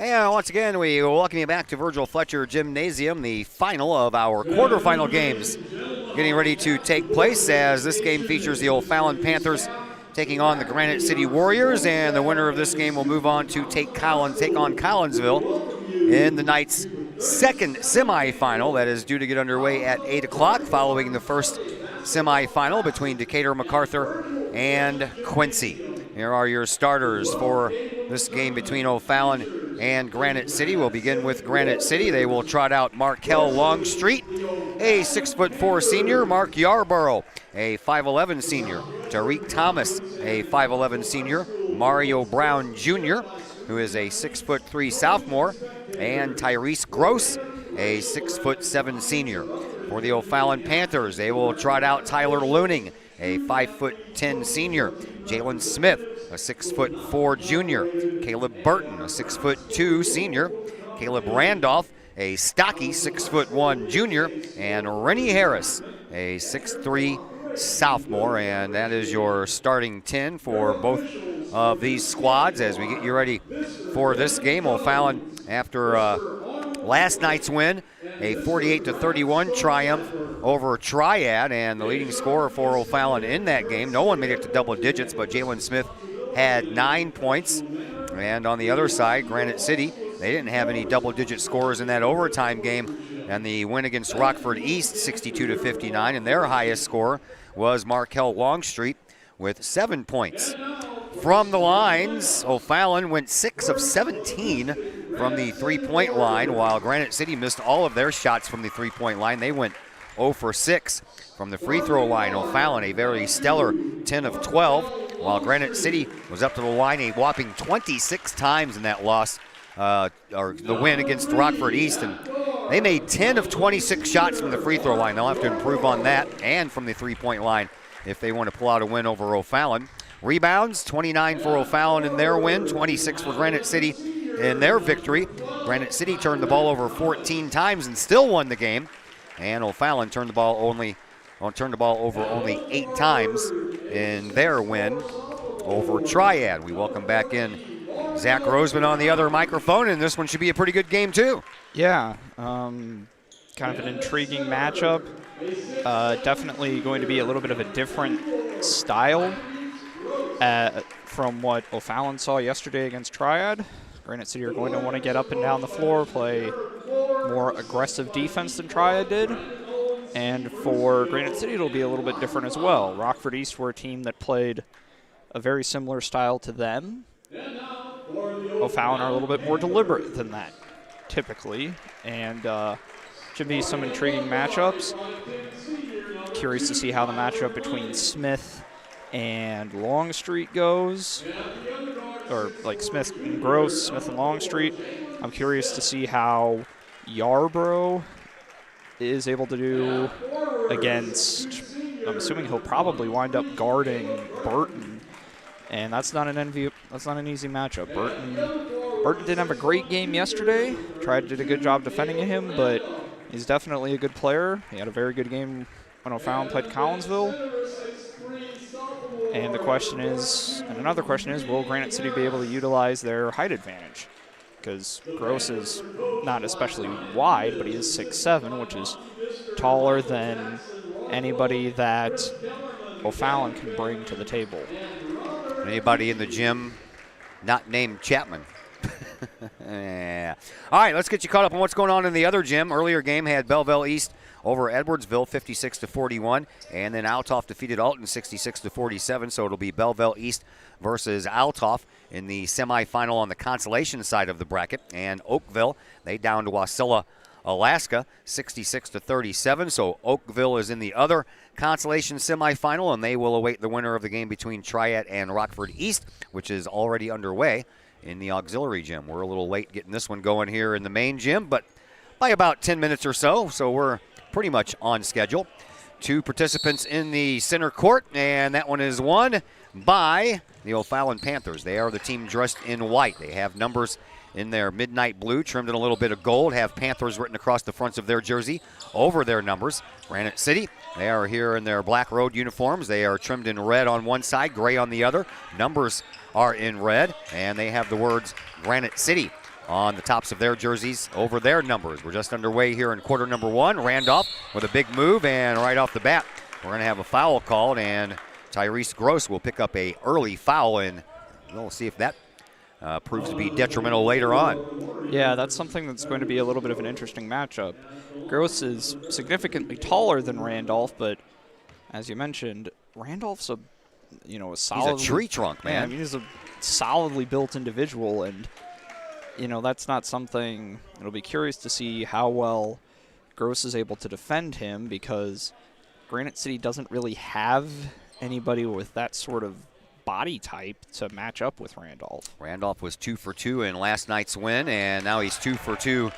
And once again, we welcome you back to Virgil Fletcher Gymnasium, the final of our quarterfinal games getting ready to take place, as this game features the O'Fallon Panthers taking on the Granite City Warriors, and the winner of this game will move on to take on Collinsville in the night's second semifinal that is due to get underway at 8 o'clock following the first semifinal between Decatur, MacArthur, and Quincy. Here are your starters for this game between O'Fallon and Granite City. We'll begin with Granite City. They will trot out Markel Longstreet, a 6'4" senior, Mark Yarborough, a 5'11" senior, Tariq Thomas, a 5'11" senior, Mario Brown Jr., who is a 6'3" sophomore, and Tyrese Gross, a 6'7" senior. For the O'Fallon Panthers, they will trot out Tyler Looning, a 5'10" senior, Jalen Smith, a 6'4" junior, Caleb Burton, a 6'2" senior, Caleb Randolph, a stocky 6'1" junior, and Rennie Harris, a 6'3" sophomore. And that is your starting 10 for both of these squads as we get you ready for this game. O'Fallon, after last night's win, a 48-31 triumph over Triad, and the leading scorer for O'Fallon in that game, no one made it to double digits, but Jalen Smith had 9 points. And on the other side, Granite City, they didn't have any double-digit scorers in that overtime game, and the win against Rockford East, 62-59, and their highest scorer was Markel Longstreet with 7 points. From the lines, O'Fallon went 6 of 17 from the three-point line, while Granite City missed all of their shots from the three-point line. They went 0 for 6 from the free throw line. O'Fallon, a very stellar 10 of 12, while Granite City was up to the line a whopping 26 times in that loss, or the win against Rockford East, and they made 10 of 26 shots from the free throw line. They'll have to improve on that and from the three-point line if they want to pull out a win over O'Fallon. Rebounds, 29 for O'Fallon in their win, 26 for Granite City in their victory. Granite City turned the ball over 14 times and still won the game, and O'Fallon turned the ball over only 8 times in their win over Triad. We welcome back in Zach Roseman on the other microphone, and this one should be a pretty good game too. Yeah, kind of an intriguing matchup. Definitely going to be a little bit of a different style from what O'Fallon saw yesterday against Triad. Granite City are going to want to get up and down the floor, play more aggressive defense than Triad did. And for Granite City, it'll be a little bit different as well. Rockford East were a team that played a very similar style to them. O'Fallon are a little bit more deliberate than that, typically, and should be some intriguing matchups. Curious to see how the matchup between Smith and Longstreet goes, or like Smith and Gross, Smith and Longstreet. I'm curious to see how Yarborough is able to do against, I'm assuming he'll probably wind up guarding Burton, and that's not an easy matchup. Burton didn't have a great game yesterday. Did a good job defending him, but he's definitely a good player. He had a very good game when O'Fallon played Collinsville. And the question is, and another question is, will Granite City be able to utilize their height advantage? Because Gross is not especially wide, but he is 6'7", which is taller than anybody that O'Fallon can bring to the table. Anybody in the gym not named Chapman? Yeah. All right, let's get you caught up on what's going on in the other gym. Earlier game had Belleville East over Edwardsville 56-41, and then Altoff defeated Alton 66-47, so it'll be Belleville East versus Altoff in the semifinal on the consolation side of the bracket. And Oakville, they down to Wasilla, Alaska 66-37, so Oakville is in the other consolation semifinal, and they will await the winner of the game between Triad and Rockford East, which is already underway in the auxiliary gym. We're a little late getting this one going here in the main gym, but by about 10 minutes or so we're pretty much on schedule. 2 participants in the center court, and that one is won by the O'Fallon Panthers. They are the team dressed in white. They have numbers in their midnight blue, trimmed in a little bit of gold, have Panthers written across the fronts of their jersey over their numbers. Granite City, they are here in their black road uniforms. They are trimmed in red on one side, gray on the other. Numbers are in red, and they have the words Granite City on the tops of their jerseys over their numbers. We're just underway here in quarter number 1. Randolph with a big move, and right off the bat, we're going to have a foul called, and Tyrese Gross will pick up a early foul, and we'll see if that proves to be detrimental later on. Yeah, that's something that's going to be a little bit of an interesting matchup. Gross is significantly taller than Randolph, but as you mentioned, Randolph's a solid. He's a tree trunk, man. Yeah, I mean, he's a solidly built individual, and that's not something. It'll be curious to see how well Gross is able to defend him, because Granite City doesn't really have anybody with that sort of body type to match up with Randolph. Randolph was 2 for 2 in last night's win, and now he's 2 for 2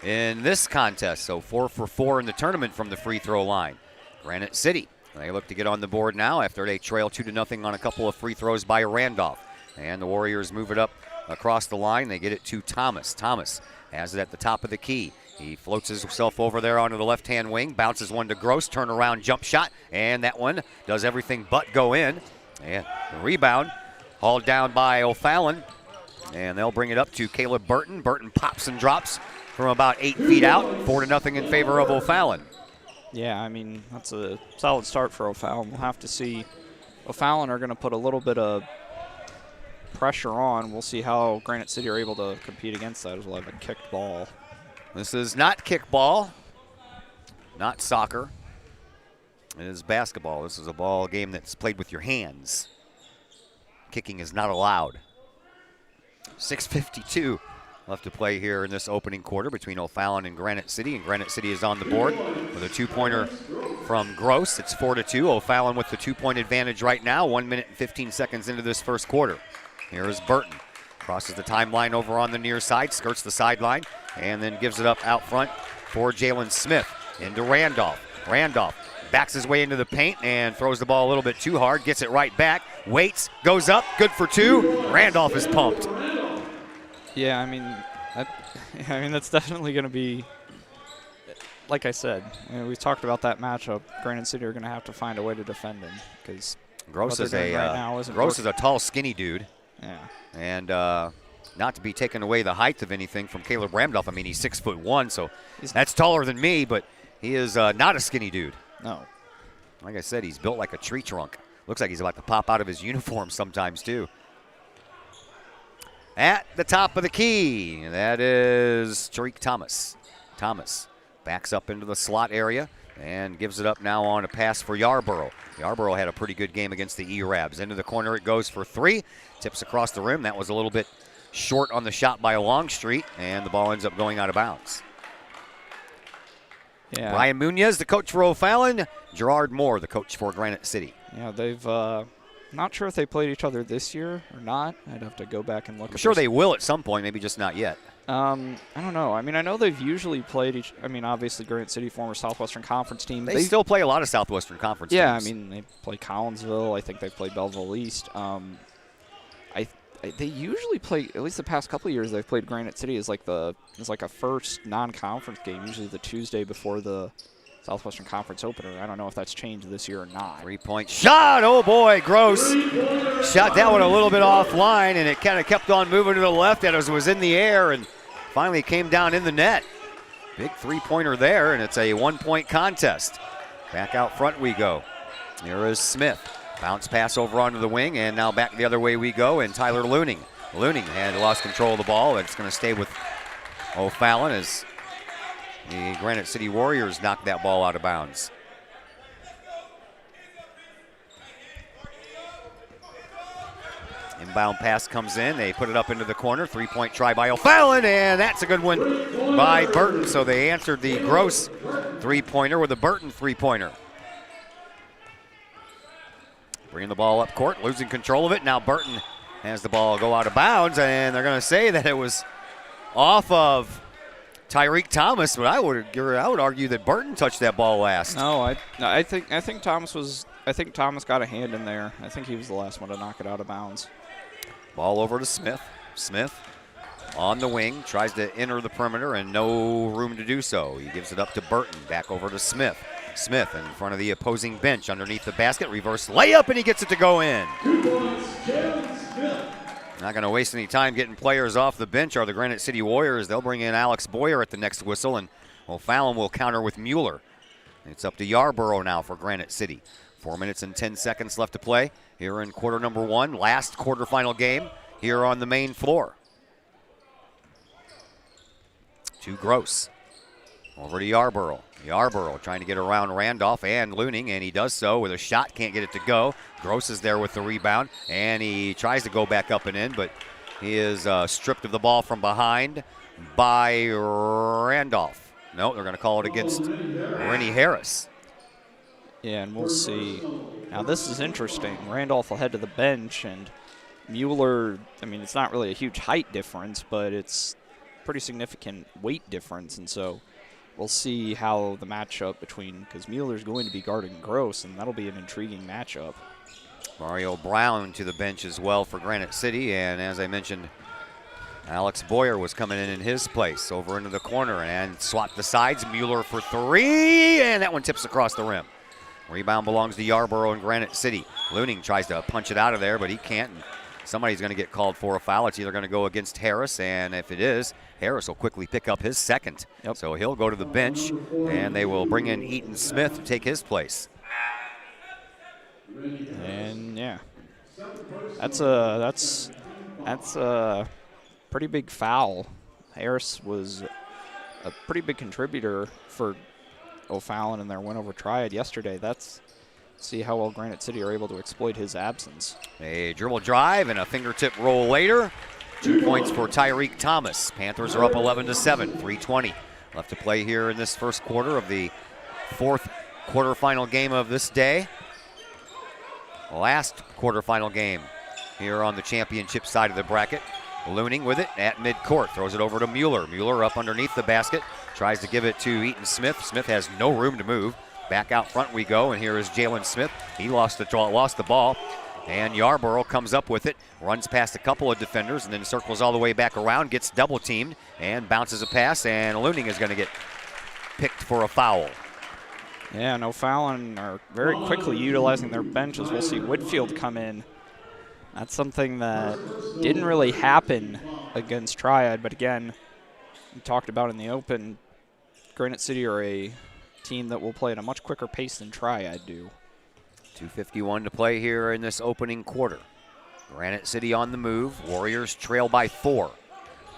in this contest. So 4 for 4 in the tournament from the free throw line. Granite City, they look to get on the board now after they trail 2-0 on a couple of free throws by Randolph. And the Warriors move it up across the line. They get it to Thomas. Thomas has it at the top of the key. He floats himself over there onto the left-hand wing, bounces one to Gross, turnaround jump shot, and that one does everything but go in. And the rebound hauled down by O'Fallon, and they'll bring it up to Caleb Burton. Burton pops and drops from about 8 feet out, 4-0 in favor of O'Fallon. Yeah, I mean, that's a solid start for O'Fallon. We'll have to see. O'Fallon are going to put a little bit of pressure on. We'll see how Granite City are able to compete against that, as well as a kicked ball. This is not kickball, not soccer. It is basketball. This is a ball game that's played with your hands. Kicking is not allowed. 6:52 left to play here in this opening quarter between O'Fallon and Granite City, and Granite City is on the board with a 2-pointer from Gross. It's 4-2. O'Fallon with the 2-point advantage right now, 1 minute and 15 seconds into this first quarter. Here is Burton. Crosses the timeline over on the near side, skirts the sideline, and then gives it up out front for Jalen Smith. Into Randolph. Randolph backs his way into the paint and throws the ball a little bit too hard, gets it right back, waits, goes up, good for 2. Randolph is pumped. Yeah, I mean, that's definitely going to be, like I said, we've talked about that matchup. Granite City are going to have to find a way to defend him, because Gross is a tall, skinny dude. Yeah. And not to be taking away the height of anything from Caleb Randolph. I mean, he's 6'1", so that's taller than me, but he is not a skinny dude. No. Like I said, he's built like a tree trunk. Looks like he's about to pop out of his uniform sometimes, too. At the top of the key, that is Tariq Thomas. Thomas backs up into the slot area and gives it up now on a pass for Yarborough. Yarborough had a pretty good game against the E-Rabs. Into the corner it goes for 3. Tips across the rim. That was a little bit short on the shot by Longstreet, and the ball ends up going out of bounds. Yeah. Ryan Munoz, the coach for O'Fallon. Gerard Moore, the coach for Granite City. Yeah, they've not sure if they played each other this year or not. I'd have to go back and look. I'm sure they will at some point, maybe just not yet. I don't know. I mean, I know they've usually played obviously Granite City, former Southwestern Conference team. They still play a lot of Southwestern Conference teams. I mean, they play Collinsville. I think they've played Belleville East. They usually play, at least the past couple of years, they've played Granite City as like a first non-conference game, usually the Tuesday before the Southwestern Conference opener. I don't know if that's changed this year or not. 3-point shot. Oh, boy. Gross. Shot that one a little bit offline, and it kind of kept on moving to the left as it was in the air and finally came down in the net. Big three-pointer there, and it's a 1-point contest. Back out front we go. Here is Smith. Bounce pass over onto the wing, and now back the other way we go, and Tyler Looning. Looning had lost control of the ball, and it's going to stay with O'Fallon as the Granite City Warriors knocked that ball out of bounds. Inbound pass comes in. They put it up into the corner. 3-point try by O'Fallon, and that's a good one by Burton. So they answered the Gross three-pointer with a Burton three-pointer. Bringing the ball up court, losing control of it. Now Burton has the ball go out of bounds, and they're going to say that it was off of Tyreke Thomas, but I would argue that Burton touched that ball last. No, I think Thomas got a hand in there. I think he was the last one to knock it out of bounds. Ball over to Smith. Smith on the wing, tries to enter the perimeter, and no room to do so. He gives it up to Burton, back over to Smith. Smith in front of the opposing bench underneath the basket, reverse layup, and he gets it to go in. Not going to waste any time getting players off the bench are the Granite City Warriors. They'll bring in Alex Boyer at the next whistle, and O'Fallon will counter with Mueller. It's up to Yarborough now for Granite City. 4 minutes and 10 seconds left to play here in quarter number 1, last quarterfinal game here on the main floor. To Gross. Over to Yarborough. Yarborough trying to get around Randolph and Looning, and he does so with a shot. Can't get it to go. Gross is there with the rebound, and he tries to go back up and in, but he is stripped of the ball from behind by Randolph. No, they're going to call it against Rennie Harris. Yeah, and we'll see. Now, this is interesting. Randolph will head to the bench, and Mueller, I mean, it's not really a huge height difference, but it's pretty significant weight difference, and so we'll see how the matchup between, because Mueller's going to be guarding Gross, and that'll be an intriguing matchup. Mario Brown to the bench as well for Granite City, and as I mentioned, Alex Boyer was coming in his place over into the corner and swapped the sides. Mueller for 3, and that one tips across the rim. Rebound belongs to Yarborough and Granite City. Looning tries to punch it out of there, but he can't. And somebody's going to get called for a foul. It's either going to go against Harris, and if it is, Harris will quickly pick up his second. Yep. So he'll go to the bench, and they will bring in Eaton Smith to take his place. And yeah, that's a pretty big foul. Harris was a pretty big contributor for O'Fallon in their win over Triad yesterday. Let's see how well Granite City are able to exploit his absence. A dribble drive and a fingertip roll later. 2 points for Tyreek Thomas. Panthers are up 11-7, 3:20 left to play here in this first quarter of the 4th quarterfinal game of this day. Last quarterfinal game here on the championship side of the bracket. Looning with it at midcourt, throws it over to Mueller. Mueller up underneath the basket, tries to give it to Eaton Smith. Smith has no room to move. Back out front we go, and here is Jalen Smith. He lost the ball, and Yarborough comes up with it, runs past a couple of defenders, and then circles all the way back around, gets double teamed, and bounces a pass, and Looning is going to get picked for a foul. Yeah, and O'Fallon are very quickly utilizing their benches. We'll see Whitfield come in. That's something that didn't really happen against Triad, but again, we talked about in the open, Granite City are a team that will play at a much quicker pace than Triad do. 2:51 to play here in this opening quarter. Granite City on the move. Warriors trail by 4.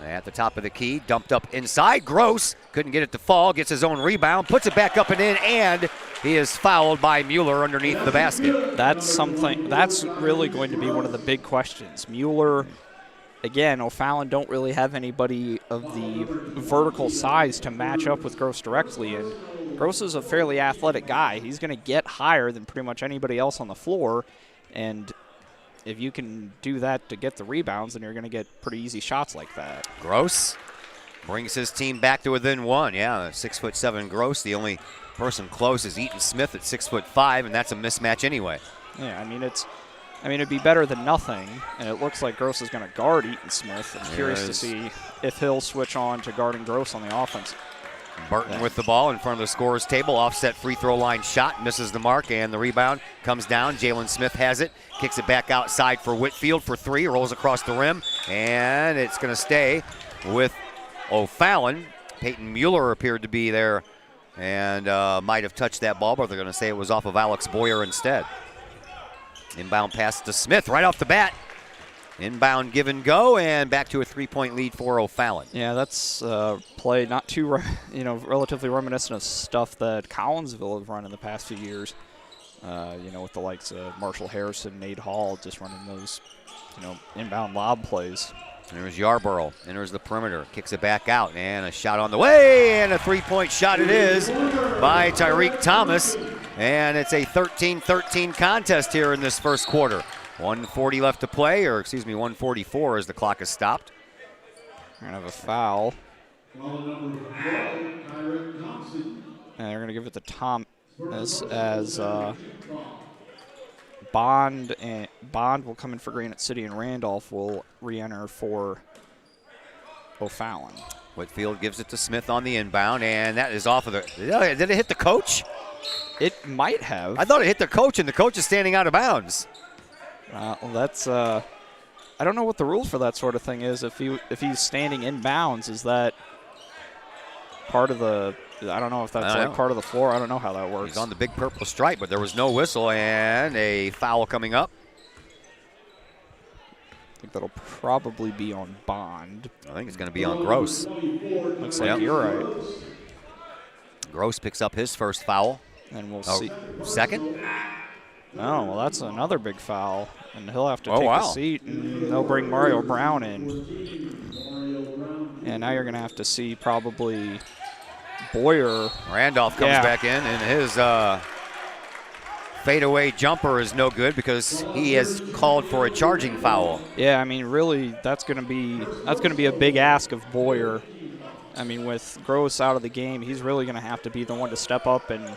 At the top of the key, dumped up inside. Gross couldn't get it to fall, gets his own rebound, puts it back up and in, and he is fouled by Mueller underneath the basket. That's really going to be one of the big questions. Mueller, again, O'Fallon don't really have anybody of the vertical size to match up with Gross directly, and Gross is a fairly athletic guy. He's going to get higher than pretty much anybody else on the floor, and if you can do that to get the rebounds, then you're going to get pretty easy shots like that. Gross brings his team back to within 1. Yeah, 6'7" Gross. The only person close is Eaton Smith at 6'5", and that's a mismatch anyway. Yeah, I mean it'd be better than nothing, and it looks like Gross is going to guard Eaton Smith. I'm curious to see if he'll switch on to guarding Gross on the offense. Burton with the ball in front of the scorer's table. Offset free throw line shot. Misses the mark, and the rebound comes down. Jalen Smith has it. Kicks it back outside for Whitfield for 3. Rolls across the rim, and it's going to stay with O'Fallon. Peyton Mueller appeared to be there and might have touched that ball, but they're going to say it was off of Alex Boyer instead. Inbound pass to Smith right off the bat. Inbound give and go, and back to a 3-point lead for O'Fallon. Yeah, that's play not too, relatively reminiscent of stuff that Collinsville have run in the past few years. With the likes of Marshall Harrison, Nate Hall, just running those, inbound lob plays. There's Yarborough, enters the perimeter, kicks it back out, and a shot on the way, and a 3-point shot it is by Tyreek Thomas. And it's a 13-13 contest here in this first quarter. 1:40 left to play, 1:44 as the clock is stopped. We're going to have a foul. And they're going to give it to Thomas as Bond will come in for Granite City, and Randolph will re-enter for O'Fallon. Whitfield gives it to Smith on the inbound, and that is off of the. Did it hit the coach? It might have. I thought it hit the coach, and the coach is standing out of bounds. That's. I I don't know what the rule for that sort of thing is. If he's standing in bounds, is that part of the? I don't know if that's like part of the floor. I don't know how that works. He's on the big purple stripe, but there was no whistle and a foul coming up. I think that'll probably be on Bond. I think it's going to be on Gross. Looks like you're right. Gross picks up his first foul. And we'll see. Second? Oh, well, that's another big foul. And he'll have to take a seat, and they'll bring Mario Brown in. And now you're going to have to see probably Boyer. Randolph comes back in, and his fadeaway jumper is no good because he has called for a charging foul. Yeah, I mean, really, that's going to be a big ask of Boyer. I mean, with Gross out of the game, he's really going to have to be the one to step up and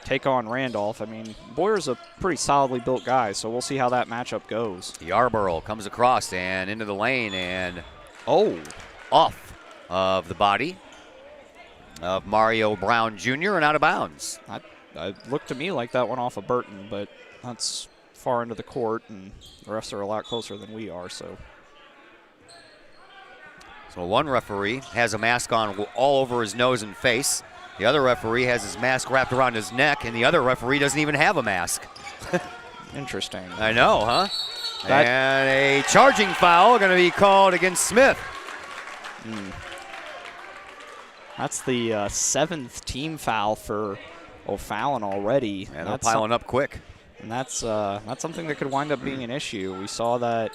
take on Randolph. I mean, Boyer's a pretty solidly built guy, so we'll see how that matchup goes. Yarborough comes across and into the lane and off of the body of Mario Brown Jr. and out of bounds. It looked to me like that went off of Burton, but that's far into the court, and the refs are a lot closer than we are, so. So one referee has a mask on all over his nose and face. The other referee has his mask wrapped around his neck, and the other referee doesn't even have a mask. Interesting. I know, huh? And a charging foul going to be called against Smith. That's the 7th team foul for O'Fallon already. And they're piling up quick. And that's something that could wind up being an issue. We saw that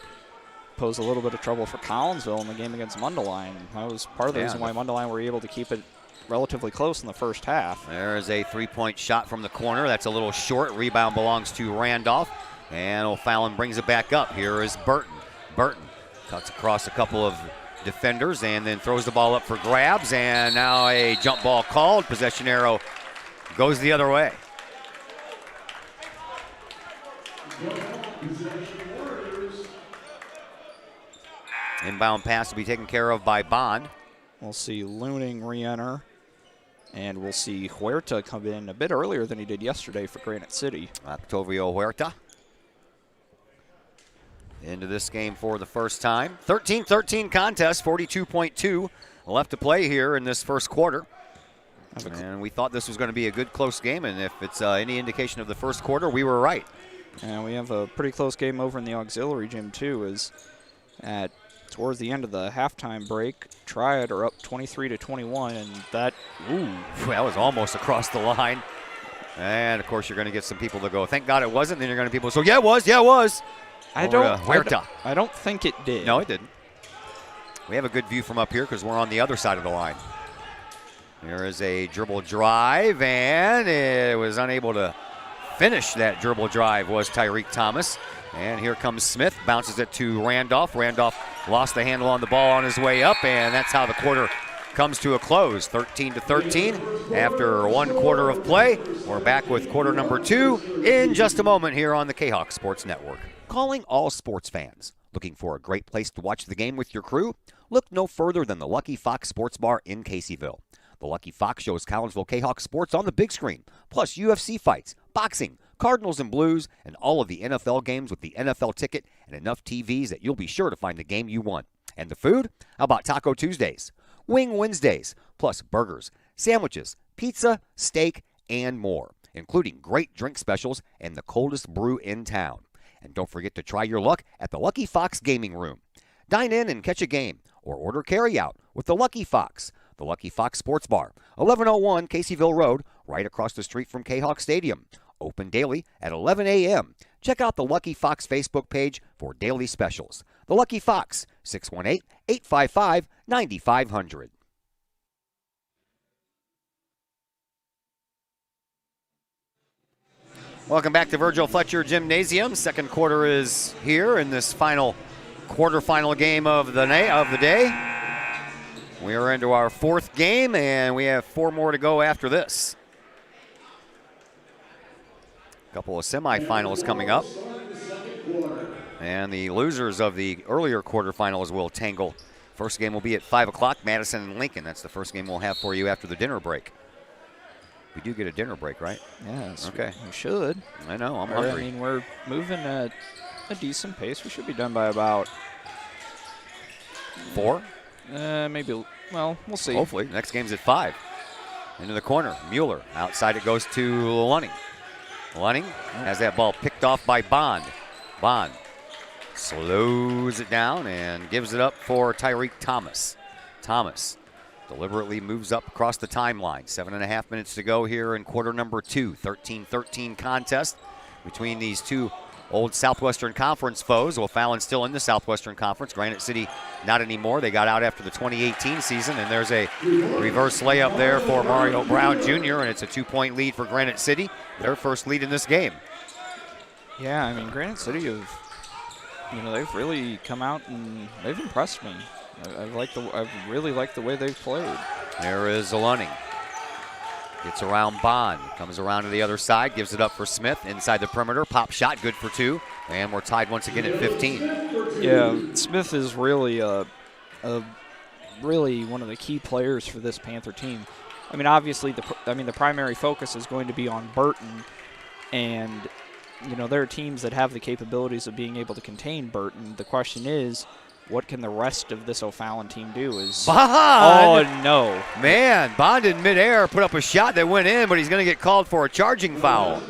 pose a little bit of trouble for Collinsville in the game against Mundelein. That was part of the reason why Mundelein were able to keep it relatively close in the first half. There is a three-point shot from the corner. That's a little short. Rebound belongs to Randolph. And O'Fallon brings it back up. Here is Burton. Burton cuts across a couple of defenders and then throws the ball up for grabs. And now a jump ball called. Possession arrow goes the other way. Inbound pass will be taken care of by Bond. We'll see Looning re-enter. And we'll see Huerta come in a bit earlier than he did yesterday for Granite City. Octavio Huerta into this game for the first time. 13-13 contest, 42.2 left to play here in this first quarter. And we thought this was going to be a good close game, and if it's any indication of the first quarter, we were right. And we have a pretty close game over in the auxiliary gym too, as towards the end of the halftime break, Triad are up 23-21, and that was almost across the line. And of course, you're going to get some people to go, thank God it wasn't. Then you're going to people, so yeah, it was. I don't think it did. No, it didn't. We have a good view from up here because we're on the other side of the line. There is a dribble drive, and it was unable to finish that dribble drive was Tyreek Thomas. And here comes Smith, bounces it to Randolph. Randolph lost the handle on the ball on his way up, and that's how the quarter comes to a close, 13-13. After one quarter of play, we're back with quarter number 2 in just a moment here on the K-Hawk Sports Network. Calling all sports fans. Looking for a great place to watch the game with your crew? Look no further than the Lucky Fox Sports Bar in Caseyville. The Lucky Fox shows Collinsville K-Hawk sports on the big screen, plus UFC fights, boxing, Cardinals and Blues, and all of the NFL games with the NFL ticket and enough TVs that you'll be sure to find the game you want. And the food? How about Taco Tuesdays, Wing Wednesdays, plus burgers, sandwiches, pizza, steak, and more, including great drink specials and the coldest brew in town. And don't forget to try your luck at the Lucky Fox Gaming Room. Dine in and catch a game, or order carry-out with the Lucky Fox. The Lucky Fox Sports Bar, 1101 Caseyville Road, right across the street from K-Hawk Stadium. Open daily at 11 a.m. Check out the Lucky Fox Facebook page for daily specials. The Lucky Fox, 618-855-9500. Welcome back to Virgil Fletcher Gymnasium. Second quarter is here in this final quarterfinal game of the day. We are into our fourth game, and we have 4 more to go after this. A couple of semifinals coming up. And the losers of the earlier quarterfinals will tangle. First game will be at 5 o'clock, Madison and Lincoln. That's the first game we'll have for you after the dinner break. We do get a dinner break, right? Yes. Okay. We should. I know. I'm hungry. I mean, we're moving at a decent pace. We should be done by about 4? maybe. Well, we'll see. Hopefully. Next game's at 5. Into the corner. Mueller. Outside it goes to Lunning. Lunning has that ball picked off by Bond. Bond slows it down and gives it up for Tyreek Thomas. Thomas deliberately moves up across the timeline. 7.5 minutes to go here in quarter number 2. 13-13 contest between these two old Southwestern Conference foes. O'Fallon still in the Southwestern Conference. Granite City not anymore. They got out after the 2018 season, and there's a reverse layup there for Mario Brown Jr., and it's a 2-point lead for Granite City. Their first lead in this game. Yeah, I mean, Granite City have, they've really come out and they've impressed me. I've really liked the way they've played. There is Lunning. Gets around Bond, comes around to the other side, gives it up for Smith inside the perimeter. Pop shot, good for 2, and we're tied once again at 15. Yeah, Smith is really really one of the key players for this Panther team. I mean, obviously, the primary focus is going to be on Burton, and there are teams that have the capabilities of being able to contain Burton. The question is, what can the rest of this O'Fallon team do? Bond! Oh, no. Man, Bond in midair put up a shot that went in, but he's going to get called for a charging foul.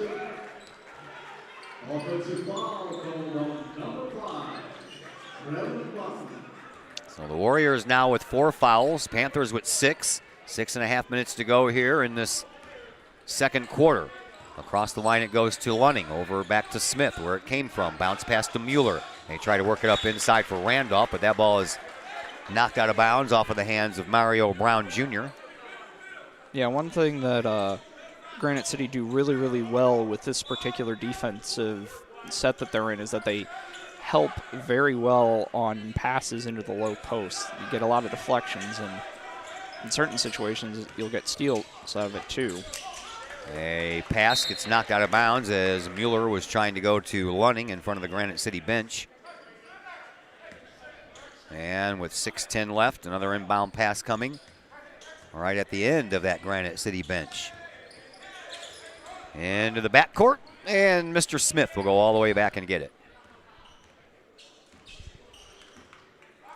So the Warriors now with 4 fouls, Panthers with 6. 6.5 minutes to go here in this second quarter. Across the line it goes to Lunning, over back to Smith where it came from. Bounce pass to Mueller. They try to work it up inside for Randolph, but that ball is knocked out of bounds off of the hands of Mario Brown Jr. Yeah, one thing that Granite City do really, really well with this particular defensive set that they're in is that they help very well on passes into the low post. You get a lot of deflections, and in certain situations you'll get steals out of it too. A pass gets knocked out of bounds as Mueller was trying to go to Lunning in front of the Granite City bench. And with 6:10 left, another inbound pass coming right at the end of that Granite City bench. Into the backcourt, and Mr. Smith will go all the way back and get it.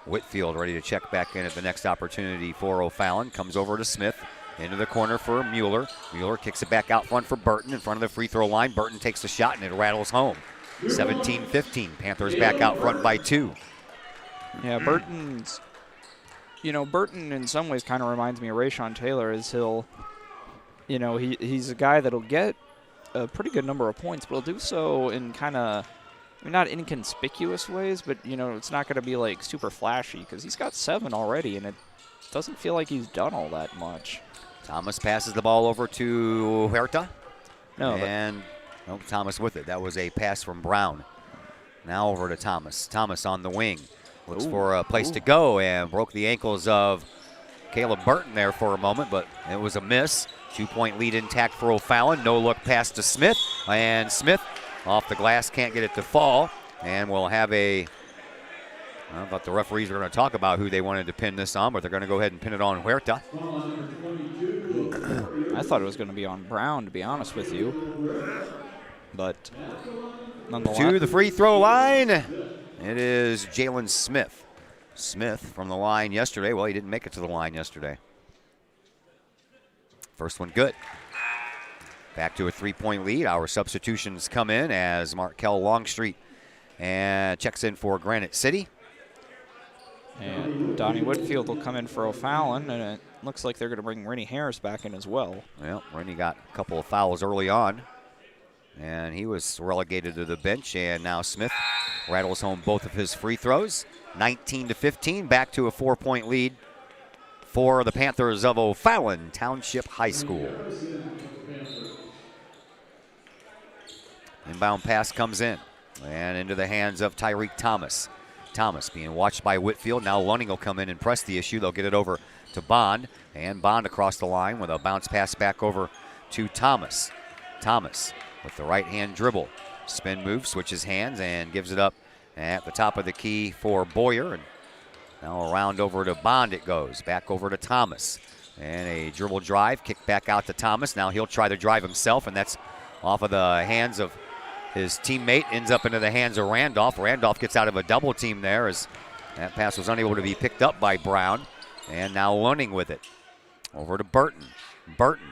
Whitfield ready to check back in at the next opportunity for O'Fallon. Comes over to Smith. Into the corner for Mueller. Mueller kicks it back out front for Burton in front of the free throw line. Burton takes the shot and it rattles home. 17-15. Panthers back out front by 2. Yeah, Burton in some ways kind of reminds me of Rayshon Taylor, as he's a guy that'll get a pretty good number of points, but he'll do so in kind of, not inconspicuous ways, but, it's not going to be like super flashy because he's got 7 already, and it doesn't feel like he's done all that much. Thomas passes the ball over to Huerta. No, Thomas with it. That was a pass from Brown. Now over to Thomas. Thomas on the wing. Looks for a place to go and broke the ankles of Caleb Burton there for a moment, but it was a miss. 2-point lead intact for O'Fallon. No look pass to Smith. And Smith off the glass, can't get it to fall. And we'll have I thought the referees were going to talk about who they wanted to pin this on, but they're going to go ahead and pin it on Huerta. I thought it was going to be on Brown, to be honest with you. But nonetheless. To the free throw line, it is Jalen Smith. Smith from the line yesterday. Well, he didn't make it to the line yesterday. First one good. Back to a 3-point lead. Our substitutions come in as Markel Longstreet and checks in for Granite City. And Donnie Whitfield will come in for O'Fallon, and it looks like they're going to bring Rennie Harris back in as well. Well, Rennie got a couple of fouls early on, and he was relegated to the bench, and now Smith rattles home both of his free throws. 19-15, back to a 4-point lead for the Panthers of O'Fallon Township High School. Inbound pass comes in, and into the hands of Tyreek Thomas. Thomas being watched by Whitfield. Now Lunning will come in and press the issue. They'll get it over to Bond, and Bond across the line with a bounce pass back over to Thomas. Thomas with the right-hand dribble. Spin move, switches hands, and gives it up at the top of the key for Boyer. And now around over to Bond it goes. Back over to Thomas. And a dribble drive, kick back out to Thomas. Now he'll try to drive himself, and that's off of the hands of His teammate ends up into the hands of Randolph. Randolph gets out of a double team there as that pass was unable to be picked up by Brown. And now Lunning with it. Over to Burton. Burton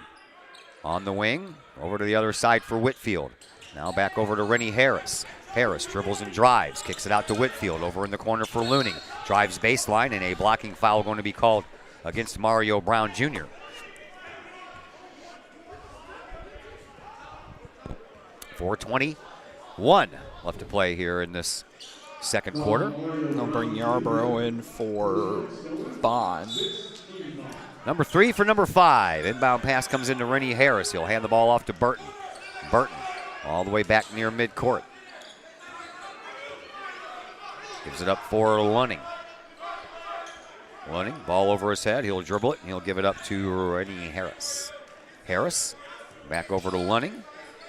on the wing. Over to the other side for Whitfield. Now back over to Rennie Harris. Harris dribbles and drives. Kicks it out to Whitfield. Over in the corner for Lunning. Drives baseline, and a blocking foul going to be called against Mario Brown Jr. .421 left to play here in this second quarter. They'll bring Yarborough in for Bond. Number 3 for number 5. Inbound pass comes into Rennie Harris. He'll hand the ball off to Burton. Burton all the way back near midcourt. Gives it up for Lunning. Lunning, ball over his head. He'll dribble it, and he'll give it up to Rennie Harris. Harris, back over to Lunning.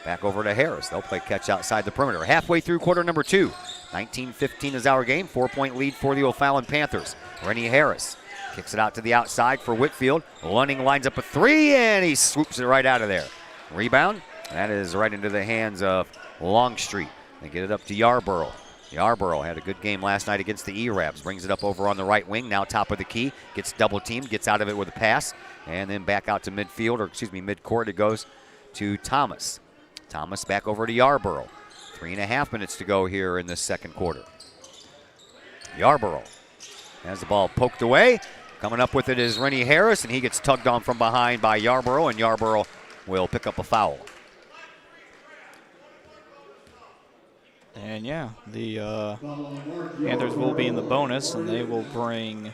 Back over to Harris. They'll play catch outside the perimeter. Halfway through quarter number 2. 19-15 is our game. 4-point lead for the O'Fallon Panthers. Rennie Harris kicks it out to the outside for Whitfield. Lunning lines up a 3, and he swoops it right out of there. Rebound. That is right into the hands of Longstreet. They get it up to Yarborough. Yarborough had a good game last night against the E-Rabs. Brings it up over on the right wing. Now top of the key. Gets double teamed. Gets out of it with a pass. And then back out to midcourt. It goes to Thomas. Thomas back over to Yarborough. 3.5 minutes to go here in the second quarter. Yarborough has the ball poked away. Coming up with it is Rennie Harris, and he gets tugged on from behind by Yarborough, and Yarborough will pick up a foul. And yeah, the Panthers will be in the bonus, and they will bring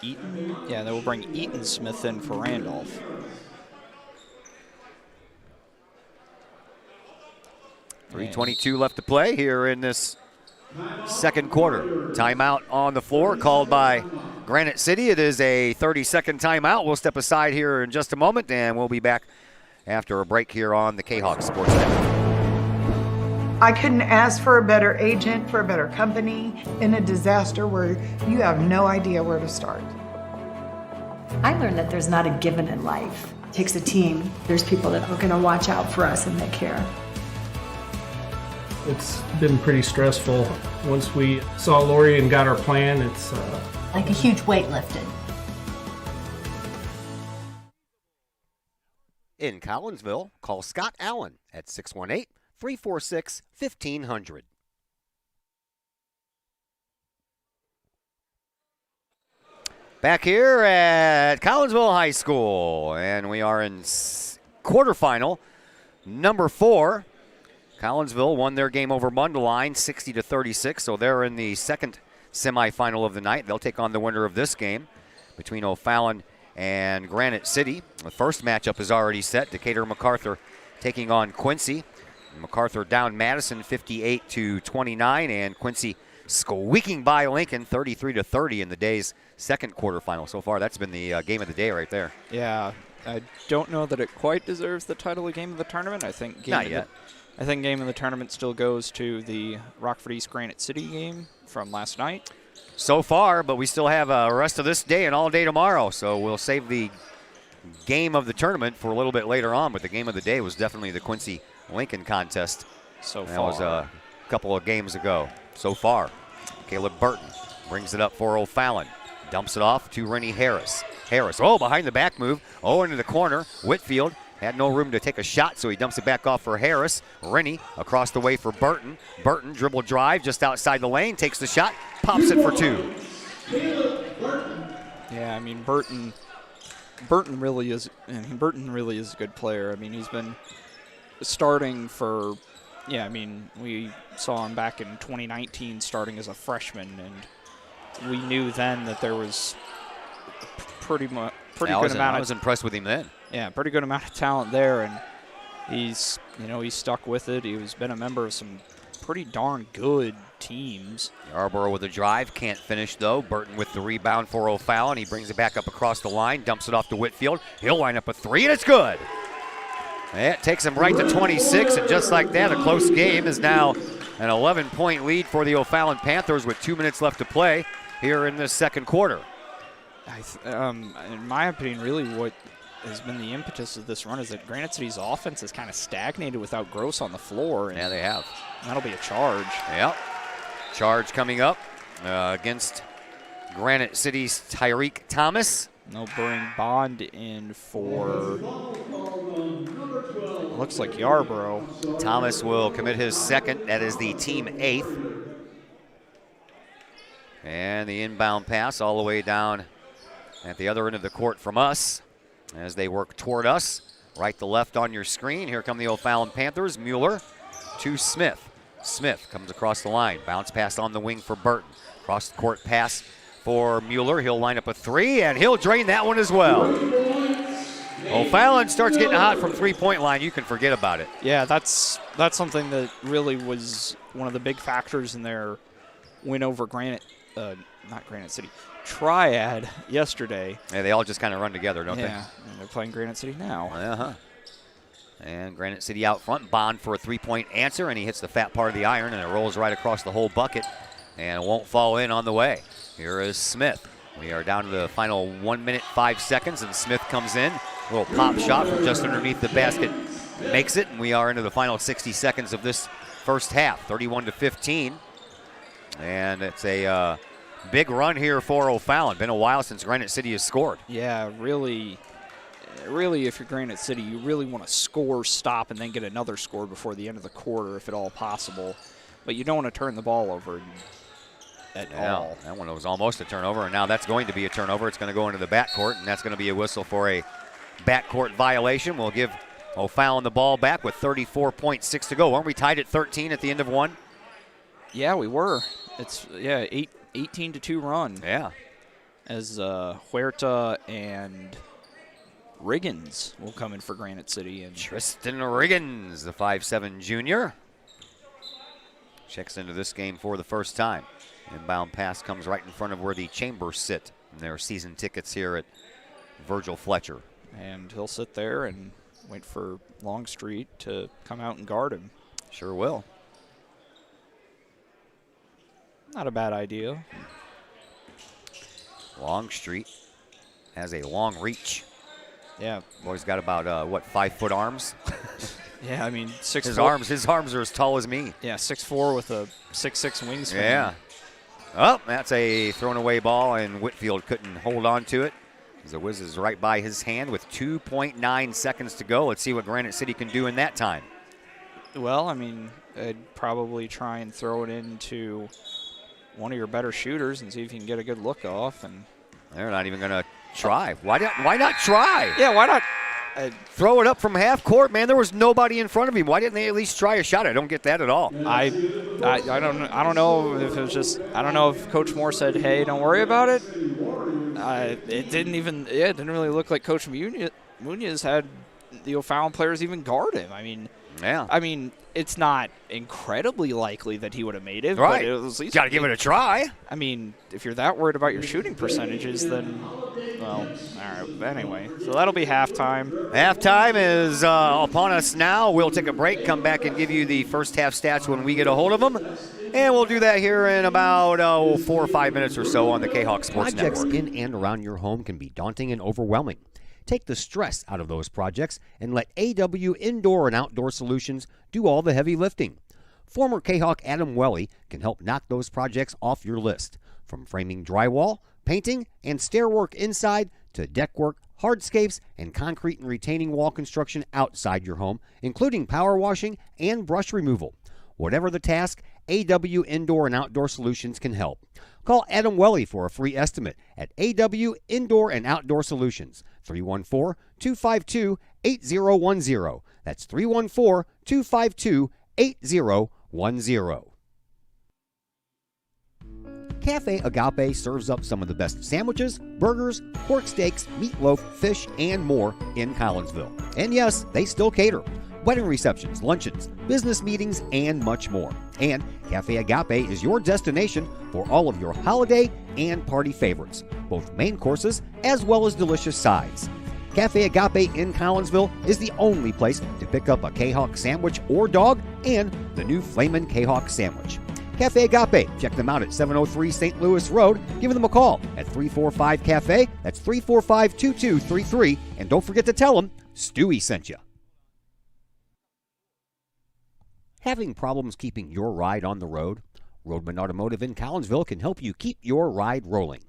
Eaton. Yeah, they will bring Eaton Smith in for Randolph. .322 left to play here in this second quarter. Timeout on the floor called by Granite City. It is a 30-second timeout. We'll step aside here in just a moment, and we'll be back after a break here on the K-Hawk Sports Network. I couldn't ask for a better agent, for a better company in a disaster where you have no idea where to start. I learned that there's not a given in life. It takes a team. There's people that are going to watch out for us and that care. It's been pretty stressful. Once we saw Lori and got our plan, it's like a huge weight lifted. In Collinsville, call Scott Allen at 618-346-1500. Back here at Collinsville High School, and we are in quarterfinal number 4. Collinsville won their game over Mundelein 60-36, so they're in the second semifinal of the night. They'll take on the winner of this game between O'Fallon and Granite City. The first matchup is already set. Decatur MacArthur taking on Quincy. MacArthur down Madison 58-29, and Quincy squeaking by Lincoln 33-30 in the day's second quarterfinal. So far, that's been the game of the day right there. Yeah, I don't know that it quite deserves the title of game of the tournament. I think not yet. I think game of the tournament still goes to the Rockford East Granite City game from last night. So far, but we still have the rest of this day and all day tomorrow, so we'll save the game of the tournament for a little bit later on, but the game of the day was definitely the Quincy-Lincoln contest. So far. That was a couple of games ago. So far, Caleb Burton brings it up for O'Fallon. Dumps it off to Rennie Harris. Harris, behind the back move. Into the corner. Whitfield had no room to take a shot, so he dumps it back off for Harris. Rennie across the way for Burton. Burton dribble drive just outside the lane, takes the shot, pops it for 2. Yeah, I mean Burton really is a good player. I mean, he's been starting for we saw him back in 2019 starting as a freshman, and we knew then that there was pretty good amount. I was impressed with him then. Yeah, pretty good amount of talent there, and he's stuck with it. He's been a member of some pretty darn good teams. Yarborough with a drive, can't finish though. Burton with the rebound for O'Fallon. He brings it back up across the line, dumps it off to Whitfield. He'll line up a 3, and it's good. It takes him right to 26, and just like that, a close game is now an 11-point lead for the O'Fallon Panthers with 2 minutes left to play here in the second quarter. In my opinion, really what has been the impetus of this run is that Granite City's offense has kind of stagnated without Gross on the floor. And Yeah, they have. that'll be a charge. Yep. Charge coming up against Granite City's Tyreek Thomas. They'll bring Bond in for, looks like Yarborough. Thomas will commit his second. That is the team 8th. And the inbound pass all the way down at the other end of the court from us as they work toward us. Right to left on your screen. Here come the O'Fallon Panthers. Mueller to Smith. Smith comes across the line. Bounce pass on the wing for Burton. Cross the court pass for Mueller. He'll line up a 3, and he'll drain that one as well. O'Fallon starts getting hot from three-point line. You can forget about it. Yeah, that's something that really was one of the big factors in their win over not Granite City, Triad yesterday. Yeah, they all just kind of run together, don't Yeah, and they're playing Granite City now. they? Uh-huh. And Granite City out front. Bond for a three-point answer, and he hits the fat part of the iron, and it rolls right across the whole bucket, and it won't fall in on the way. Here is Smith. We are down to the final 1 minute, 5 seconds, and Smith comes in. A little pop shot from just underneath the basket. Makes it, and we are into the final 60 seconds of this first half, 31-15. And it's a big run here for O'Fallon. Been a while since Granite City has scored. Yeah, really, if you're Granite City, you really want to score, stop, and then get another score before the end of the quarter, if at all possible. But you don't want to turn the ball over at all. That one was almost a turnover, and now that's going to be a turnover. It's going to go into the backcourt, and that's going to be a whistle for a backcourt violation. We'll give O'Fallon the ball back with 34.6 to go. Weren't we tied at 13 at the end of one? Yeah, we were. It's 18-2 run. Yeah. As Huerta and Riggins will come in for Granite City. And Tristan Riggins, the 5'7 junior, checks into this game for the first time. Inbound pass comes right in front of where the Chambers sit in their season tickets here at Virgil Fletcher. And he'll sit there and wait for Longstreet to come out and guard him. Sure will. Not a bad idea. Longstreet has a long reach. Yeah. Boy's got about 5 foot arms. Yeah, I mean, 6'4". His arms are as tall as me. Yeah, 6'4" with a 6'6" wingspan. Yeah. Oh, that's a thrown away ball, and Whitfield couldn't hold on to it. The whiz is right by his hand with 2.9 seconds to go. Let's see what Granite City can do in that time. Well, I mean, I'd probably try and throw it into one of your better shooters and see if you can get a good look off. And they're not even going to try. Why not try? Yeah, why not? Throw it up from half court, man. There was nobody in front of him. Why didn't they at least try a shot? I don't get that at all. I don't know if it was just, I don't know if Coach Moore said, hey, don't worry about it. It didn't really look like Coach Munoz had the O'Fallon players even guard him. I mean, it's not incredibly likely that he would have made it. Right. But it was at least got to give it a try. I mean, if you're that worried about your shooting percentages, then, well, all right. But anyway, so that'll be halftime. Halftime is upon us now. We'll take a break, come back and give you the first half stats when we get a hold of them. And we'll do that here in about 4 or 5 minutes or so on the K-Hawk Sports Projects Network. in and around your home can be daunting and overwhelming. Take the stress out of those projects and let AW Indoor and Outdoor Solutions do all the heavy lifting. Former K-Hawk Adam Welly can help knock those projects off your list. From framing drywall, painting, and stair work inside to deck work, hardscapes, and concrete and retaining wall construction outside your home, including power washing and brush removal. Whatever the task, AW Indoor and Outdoor Solutions can help. Call Adam Welly for a free estimate at AW Indoor and Outdoor Solutions, 314-252-8010. That's 314-252-8010. Cafe Agape serves up some of the best sandwiches, burgers, pork steaks, meatloaf, fish, and more in Collinsville. And yes, they still cater. Wedding receptions, luncheons, business meetings, and much more. And Cafe Agape is your destination for all of your holiday and party favorites, both main courses as well as delicious sides. Cafe Agape in Collinsville is the only place to pick up a K-Hawk sandwich or dog and the new Flamin' K-Hawk sandwich. Cafe Agape. Check them out at 703 St. Louis Road. Give them a call at 345 Cafe. That's 345-2233. And don't forget to tell them Stewie sent you. Having problems keeping your ride on the road? Roadman Automotive in Collinsville can help you keep your ride rolling.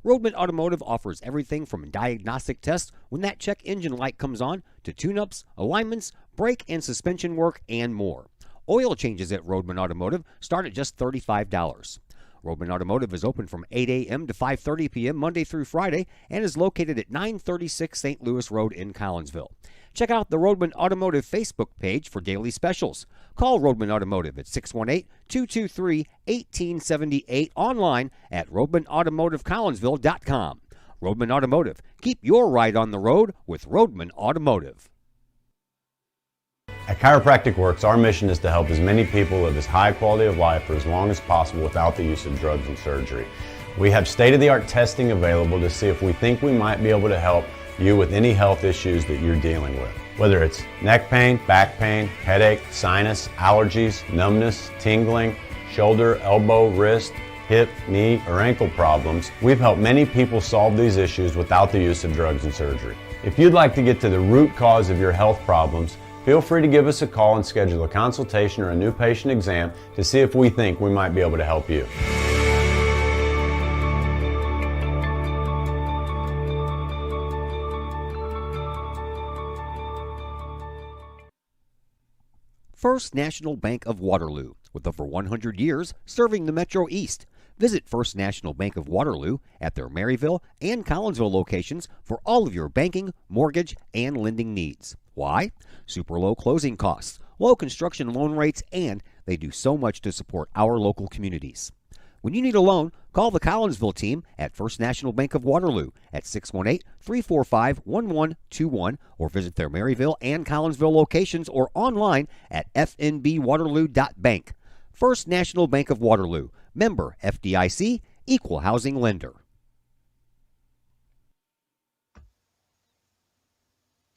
Roadman Automotive offers everything from diagnostic tests when that check engine light comes on to tune-ups, alignments, brake and suspension work, and more. Oil changes at Roadman Automotive start at just $35. Roadman Automotive is open from 8 a.m. to 5:30 p.m. Monday through Friday and is located at 936 St. Louis Road in Collinsville. Check out the Roadman Automotive Facebook page for daily specials. Call Roadman Automotive at 618-223-1878, online at roadmanautomotivecollinsville.com. Roadman Automotive. Keep your ride on the road with Roadman Automotive. At Chiropractic Works, our mission is to help as many people live as high quality of life for as long as possible without the use of drugs and surgery. We have state-of-the-art testing available to see if we think we might be able to help you with any health issues that you're dealing with. Whether it's neck pain, back pain, headache, sinus, allergies, numbness, tingling, shoulder, elbow, wrist, hip, knee, or ankle problems, we've helped many people solve these issues without the use of drugs and surgery. If you'd like to get to the root cause of your health problems, feel free to give us a call and schedule a consultation or a new patient exam to see if we think we might be able to help you. First National Bank of Waterloo, with over 100 years serving the Metro East. Visit First National Bank of Waterloo at their Maryville and Collinsville locations for all of your banking, mortgage, and lending needs. Why? Super low closing costs, low construction loan rates, and they do so much to support our local communities. When you need a loan, call the Collinsville team at First National Bank of Waterloo at 618-345-1121 or visit their Maryville and Collinsville locations or online at fnbwaterloo.bank. First National Bank of Waterloo, member FDIC, equal housing lender.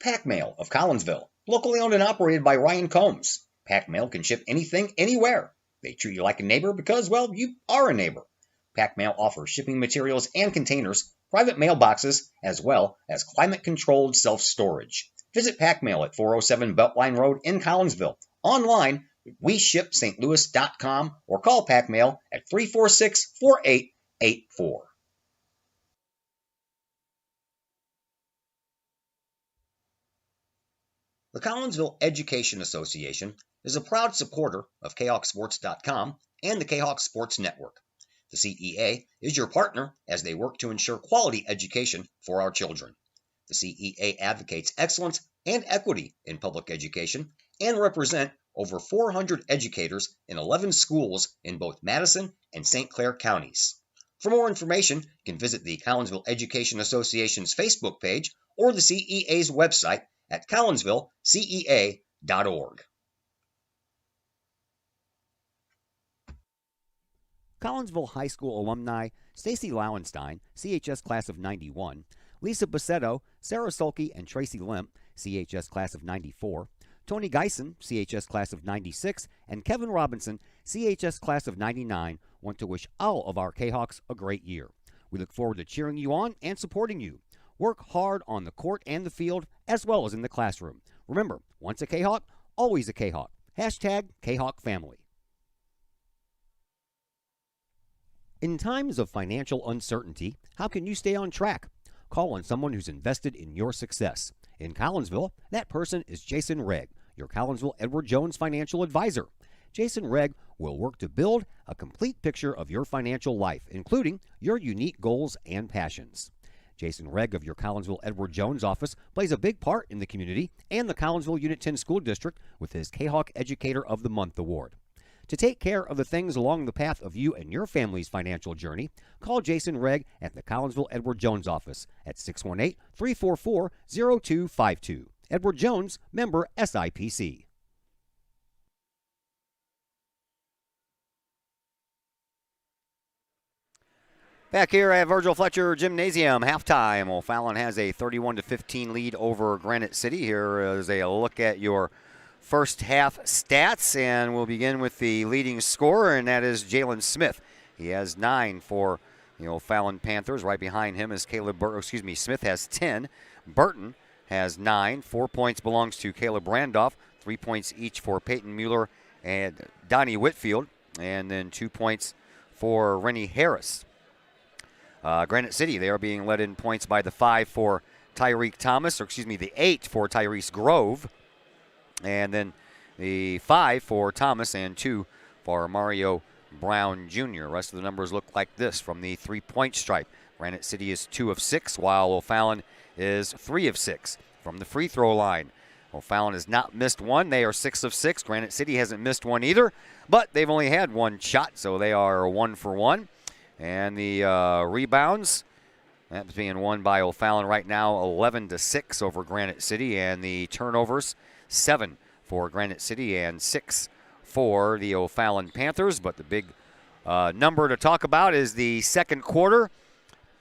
Pack Mail of Collinsville, locally owned and operated by Ryan Combs. Pack Mail can ship anything, anywhere. They treat you like a neighbor because, well, you are a neighbor. Pack Mail offers shipping materials and containers, private mailboxes, as well as climate-controlled self-storage. Visit Pack Mail at 407 Beltline Road in Collinsville. Online, WeShipSt.Louis.com or call Pack Mail at 346-4884. The Collinsville Education Association is a proud supporter of KHawkSports.com and the KHawk Sports Network. The CEA is your partner as they work to ensure quality education for our children. The CEA advocates excellence and equity in public education and represent over 400 educators in 11 schools in both Madison and St. Clair counties. For more information, you can visit the Collinsville Education Association's Facebook page or the CEA's website at collinsvillecea.org. Collinsville High School alumni Stacy Lauenstein, CHS class of 91, Lisa Bassetto, Sarah Sulke, and Tracy Limp, CHS class of 94, Tony Geisen, CHS class of 96, and Kevin Robinson, CHS class of 99, want to wish all of our K-Hawks a great year. We look forward to cheering you on and supporting you. Work hard on the court and the field, as well as in the classroom. Remember, once a K-Hawk, always a K-Hawk. Hashtag K-Hawk Family. In times of financial uncertainty, how can you stay on track? Call on someone who's invested in your success. In Collinsville, that person is Jason Regg, your Collinsville Edward Jones financial advisor. Jason Regg will work to build a complete picture of your financial life, including your unique goals and passions. Jason Regg of your Collinsville Edward Jones office plays a big part in the community and the Collinsville Unit 10 School District with his K-Hawk Educator of the Month award. To take care of the things along the path of you and your family's financial journey, call Jason Regg at the Collinsville Edward Jones office at 618-344-0252. Edward Jones, member SIPC. Back here at Virgil Fletcher Gymnasium, halftime. O'Fallon has a 31-15 lead over Granite City. Here is a look at your first half stats, and we'll begin with the leading scorer, and that is Jalen Smith. He has 9 for the O'Fallon Panthers. Right behind him is Smith has 10. Burton has 9. 4 points belongs to Caleb Randolph. 3 points each for Peyton Mueller and Donnie Whitfield, and then 2 points for Rennie Harris. Granite City, they are being led in points by the 5 for the 8 for Tyrese Grove, and then the 5 for Thomas and 2 for Mario Brown Jr. The rest of the numbers look like this from the 3-point stripe. Granite City is 2 of 6, while O'Fallon is 3 of 6 from the free throw line. O'Fallon has not missed one. They are 6 of 6. Granite City hasn't missed one either, but they've only had one shot, so they are 1 for 1. And the rebounds, that's being won by O'Fallon right now, 11-6 over Granite City. And the turnovers, 7 for Granite City and 6 for the O'Fallon Panthers. But the big number to talk about is the second quarter.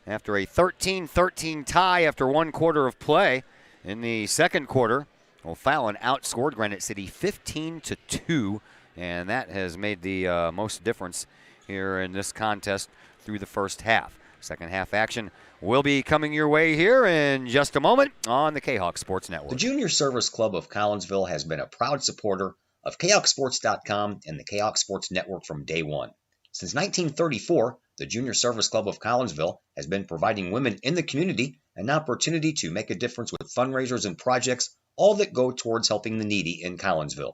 After a 13-13 tie after 1 quarter of play, in the second quarter, O'Fallon outscored Granite City 15-2, and that has made the most difference here in this contest through the first half. Second half action will be coming your way here in just a moment on the K-Hawk Sports Network. The Junior Service Club of Collinsville has been a proud supporter of KHawkSports.com and the K-Hawk Sports Network from day one. Since 1934, the Junior Service Club of Collinsville has been providing women in the community an opportunity to make a difference with fundraisers and projects, all that go towards helping the needy in Collinsville.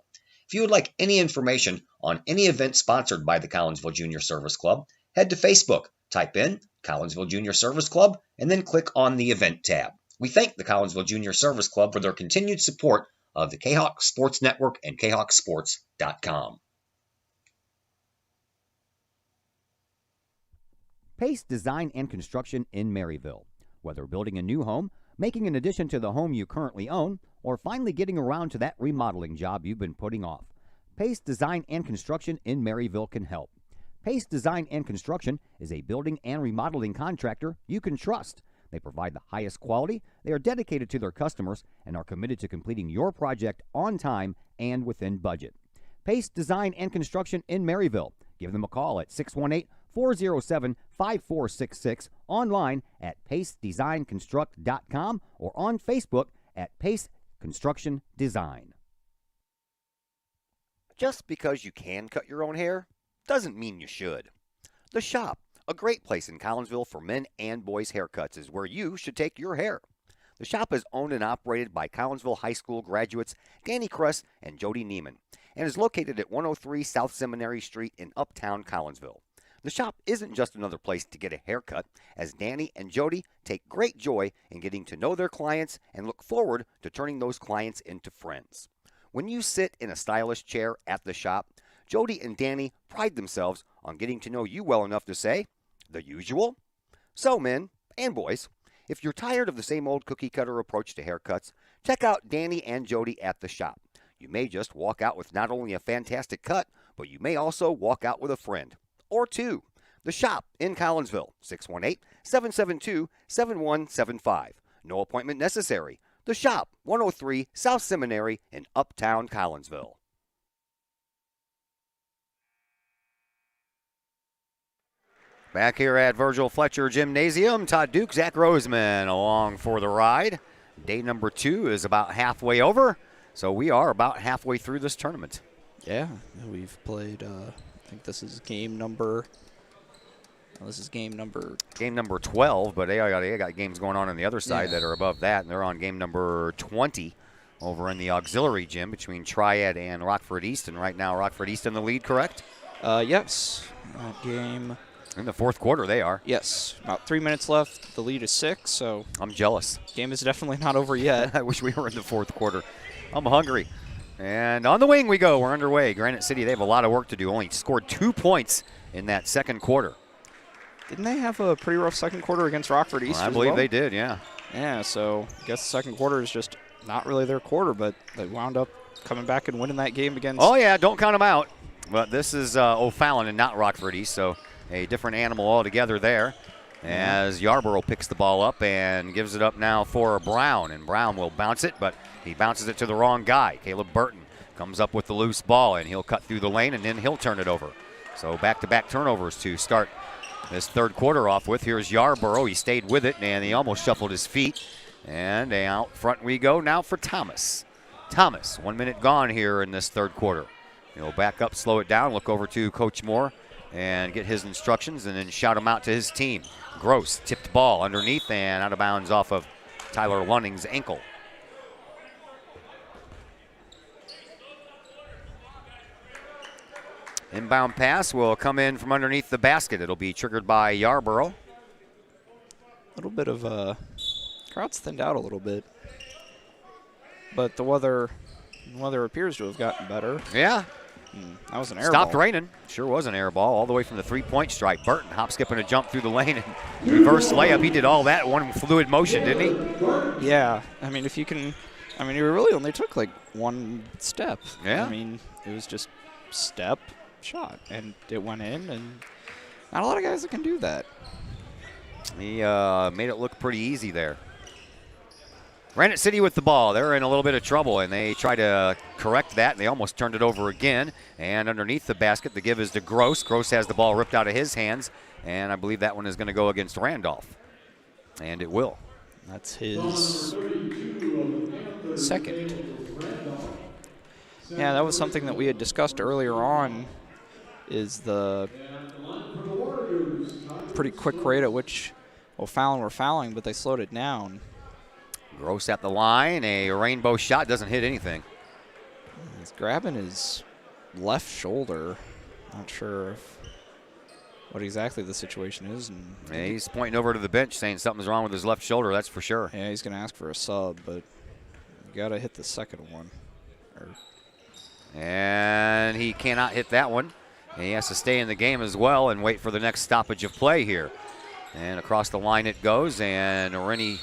If you would like any information on any event sponsored by the Collinsville Junior Service Club, head to Facebook, type in Collinsville Junior Service Club, and then click on the event tab. We thank the Collinsville Junior Service Club for their continued support of the K-Hawk Sports Network and KHawkSports.com. Pace Design and Construction in Maryville. Whether building a new home, making an addition to the home you currently own, or finally getting around to that remodeling job you've been putting off, Pace Design and Construction in Maryville can help. Pace Design and Construction is a building and remodeling contractor you can trust. They provide the highest quality, they are dedicated to their customers, and are committed to completing your project on time and within budget. Pace Design and Construction in Maryville. Give them a call at 618-407-5466, online at pacedesignconstruct.com, or on Facebook at Pace Construction Design. Just because you can cut your own hair doesn't mean you should. The Shop, a great place in Collinsville for men and boys haircuts, is where you should take your hair. The Shop is owned and operated by Collinsville High School graduates Danny Kress and Jody Neiman, and is located at 103 South Seminary Street in Uptown Collinsville. The Shop isn't just another place to get a haircut, as Danny and Jody take great joy in getting to know their clients and look forward to turning those clients into friends. When you sit in a stylish chair at the Shop, Jody and Danny pride themselves on getting to know you well enough to say, the usual? So, men and boys, if you're tired of the same old cookie-cutter approach to haircuts, check out Danny and Jody at the Shop. You may just walk out with not only a fantastic cut, but you may also walk out with a friend or two. The Shop in Collinsville, 618-772-7175. No appointment necessary. The Shop, 103 South Seminary in Uptown Collinsville. Back here at Virgil Fletcher Gymnasium, Todd Duke, Zach Roseman along for the ride. Day number 2 is about halfway over, so we are about halfway through this tournament. Yeah, we've played, I think this is game number 12, but they got games going on the other side that are above that, and they're on game number 20 over in the auxiliary gym between Triad and Rockford East, and right now Rockford East in the lead, correct? Yes. Game in the fourth quarter they are. Yes. About 3 minutes left. The lead is 6, so I'm jealous. Game is definitely not over yet. I wish we were in the fourth quarter. I'm hungry. And on the wing we go. We're underway. Granite City, they have a lot of work to do. Only scored 2 points in that second quarter. Didn't they have a pretty rough second quarter against Rockford East? I believe they did, yeah. Yeah, so I guess the second quarter is just not really their quarter, but they wound up coming back and winning that game against. Oh, yeah, don't count them out. But this is O'Fallon and not Rockford East, so a different animal altogether there. As Yarborough picks the ball up and gives it up now for Brown. And Brown will bounce it, but he bounces it to the wrong guy. Caleb Burton comes up with the loose ball, and he'll cut through the lane, and then he'll turn it over. So back-to-back turnovers to start this third quarter off with. Here's Yarborough. He stayed with it, and he almost shuffled his feet. And out front we go now for Thomas. Thomas, 1 minute gone here in this third quarter. He'll back up, slow it down, look over to Coach Moore and get his instructions, and then shout him out to his team. Gross, tipped ball underneath and out of bounds off of Tyler Lunning's ankle. Inbound pass will come in from underneath the basket. It'll be triggered by Yarborough. A little bit of crowd's thinned out a little bit, but the weather appears to have gotten better. Yeah. That was an air Stopped ball. raining. Sure was an air ball all the way from the three-point stripe. Burton hop, skip, and a jump through the lane and reverse layup. He did all that in one fluid motion, didn't he? Yeah. I mean, if you can, I mean, he really only took like one step. Yeah. I mean, it was just step, shot, and it went in, and not a lot of guys that can do that. He made it look pretty easy there. Granite City with the ball. They're in a little bit of trouble, and they try to correct that, and they almost turned it over again. And underneath the basket, the give is to Gross. Gross has the ball ripped out of his hands, and I believe that one is going to go against Randolph. And it will. That's his second. Yeah, that was something that we had discussed earlier on, is the pretty quick rate at which O'Fallon were fouling, but they slowed it down. Gross at the line, a rainbow shot, doesn't hit anything. He's grabbing his left shoulder. Not sure what exactly the situation is. And yeah, he's pointing over to the bench saying something's wrong with his left shoulder, that's for sure. Yeah, he's going to ask for a sub, but you got to hit the second one. And he cannot hit that one. And he has to stay in the game as well and wait for the next stoppage of play here. And across the line it goes, and Rennie